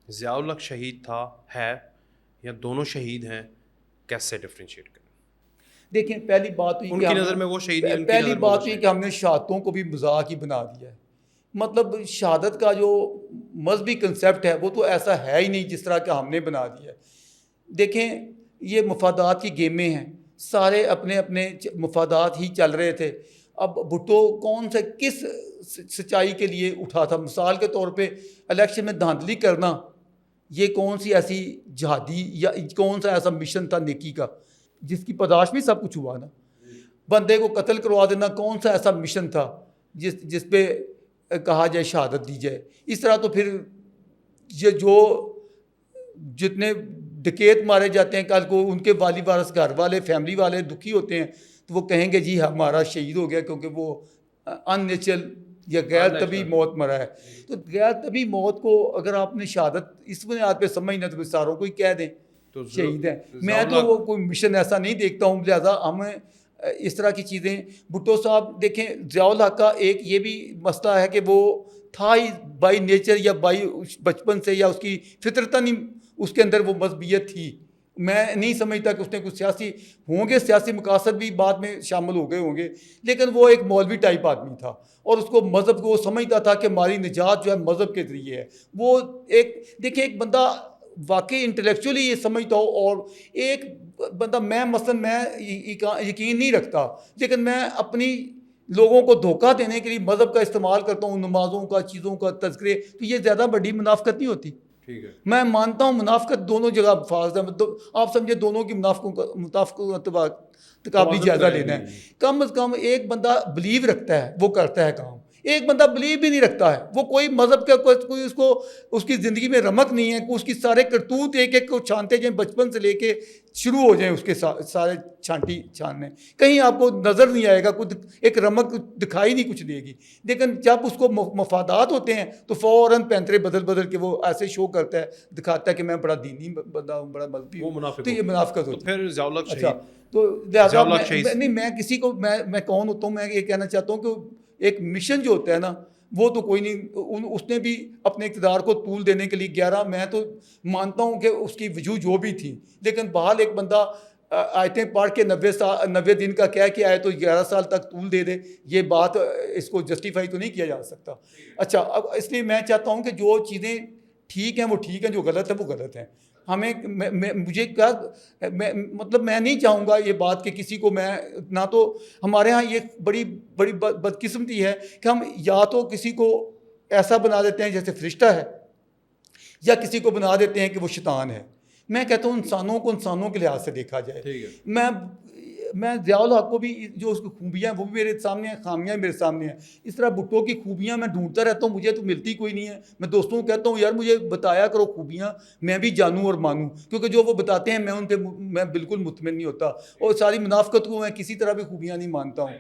ضیاء الحق شہید تھا ہے، یا دونوں شہید ہیں؟ کیسے ڈفرینشیٹ کریں؟ دیکھیں پہلی بات تو ان کی نظر میں وہ شہید نہیں، ان کی پہلی نظر میں وہ بات یہ کہ ہم نے شہادتوں کو بھی مذاق ہی بنا دیا ہے. مطلب شہادت کا جو مذہبی کنسیپٹ ہے وہ تو ایسا ہے ہی نہیں جس طرح کہ ہم نے بنا دیا ہے. دیکھیں یہ مفادات کی گیمیں ہیں، سارے اپنے اپنے مفادات ہی چل رہے تھے. اب بھٹو کون سے کس سچائی کے لیے اٹھا تھا؟ مثال کے طور پہ الیکشن میں دھاندلی کرنا، یہ کون سی ایسی جہادی یا کون سا ایسا مشن تھا نیکی کا جس کی پاداش میں سب کچھ ہوا نا؟ بندے کو قتل کروا دینا کون سا ایسا مشن تھا جس پہ کہا جائے شہادت دی جائے؟ اس طرح تو پھر یہ جو جتنے ڈکیت مارے جاتے ہیں کل کو ان کے والی وارث گھر والے فیملی والے دکھی ہوتے ہیں تو وہ کہیں گے جی ہمارا شہید ہو گیا کیونکہ وہ ان نیچرل یا غیر طبی موت مرا ہے. تو غیر طبی موت کو اگر آپ نے شہادت اس بنیاد پہ سمجھنا تو ساروں کو ہی کہہ دیں شہید ہیں. میں تو وہ کوئی مشن ایسا نہیں دیکھتا ہوں، لہٰذا ہمیں اس طرح کی چیزیں. بھٹو صاحب دیکھیں ضیاء الحق کا ایک یہ بھی مسئلہ ہے کہ وہ تھا ہی بائی نیچر یا بائی بچپن سے یا اس کی فطرتاً ہی اس کے اندر وہ مذہبیت تھی. میں نہیں سمجھتا کہ اس نے کچھ سیاسی ہوں گے، سیاسی مقاصد بھی بعد میں شامل ہو گئے ہوں گے، لیکن وہ ایک مولوی ٹائپ آدمی تھا اور اس کو مذہب کو سمجھتا تھا کہ ہماری نجات جو ہے مذہب کے ذریعے ہے. وہ ایک دیکھیں ایک بندہ واقعی انٹلیکچولی یہ سمجھتا ہو اور ایک بندہ میں یقین نہیں رکھتا لیکن میں اپنی لوگوں کو دھوکہ دینے کے لیے مذہب کا استعمال کرتا ہوں، نمازوں کا، چیزوں کا تذکرے، تو یہ زیادہ بڑی منافقت نہیں ہوتی. ٹھیک ہے، میں مانتا ہوں منافقت دونوں جگہ فاض ہے، آپ سمجھے دونوں کی منافقت تقابلی جائزہ لینا ہے. کم از کم ایک بندہ بلیو رکھتا ہے وہ کرتا ہے کام، ایک بندہ بلیو بھی نہیں رکھتا ہے، وہ کوئی مذہب کا کوئی اس کی زندگی میں رمق نہیں ہے، اس کی سارے کرتوت ایک ایک کو چھانتے جائیں بچپن سے لے کے شروع ہو جائیں اس کے سارے چھاننے، کہیں آپ کو نظر نہیں آئے گا، کوئی ایک رمق دکھائی نہیں کچھ دے گی. لیکن جب اس کو مفادات ہوتے ہیں تو فوراً پینترے بدل کے وہ ایسے شو کرتا ہے، دکھاتا ہے کہ میں بڑا دینی بندہ ہوں، بڑا مذہبی ہوں، تو یہ منافقت ہوتی ہے. پھر ضیاء الحق اچھا شہید، تو لہٰذا میں کسی کو میں کون ہوتا ہوں، میں یہ کہنا چاہتا ہوں کہ ایک مشن جو ہوتا ہے نا وہ تو کوئی نہیں، اس نے بھی اپنے اقتدار کو طول دینے کے لیے 11 میں تو مانتا ہوں کہ اس کی وجوہ جو بھی تھی، لیکن بہرحال ایک بندہ آیتیں پڑھ کے 90 دن کا کہہ کے آئے تو 11 سال تک طول دے دے، یہ بات اس کو جسٹیفائی تو نہیں کیا جا سکتا. اچھا اب اس لیے میں چاہتا ہوں کہ جو چیزیں ٹھیک ہیں وہ ٹھیک ہیں، جو غلط ہیں وہ غلط ہیں. ہمیں مجھے کیا مطلب میں نہیں چاہوں گا یہ بات کہ کسی کو میں نہ تو ہمارے ہاں یہ بڑی بدقسمتی ہے کہ ہم یا تو کسی کو ایسا بنا دیتے ہیں جیسے فرشتہ ہے یا کسی کو بنا دیتے ہیں کہ وہ شیطان ہے. میں کہتا ہوں انسانوں کو انسانوں کے لحاظ سے دیکھا جائے. میں ضیاء الحق کو بھی جو اس کی خوبیاں وہ بھی میرے سامنے ہیں، خامیاں میرے سامنے ہیں. اس طرح بھٹو کی خوبیاں میں ڈھونڈتا رہتا ہوں، مجھے تو ملتی کوئی نہیں ہے. میں دوستوں کو کہتا ہوں یار مجھے بتایا کرو خوبیاں، میں بھی جانوں اور مانوں، کیونکہ جو وہ بتاتے ہیں میں ان پہ میں بالکل مطمئن نہیں ہوتا، اور ساری منافقت کو میں کسی طرح بھی خوبیاں نہیں مانتا ہوں.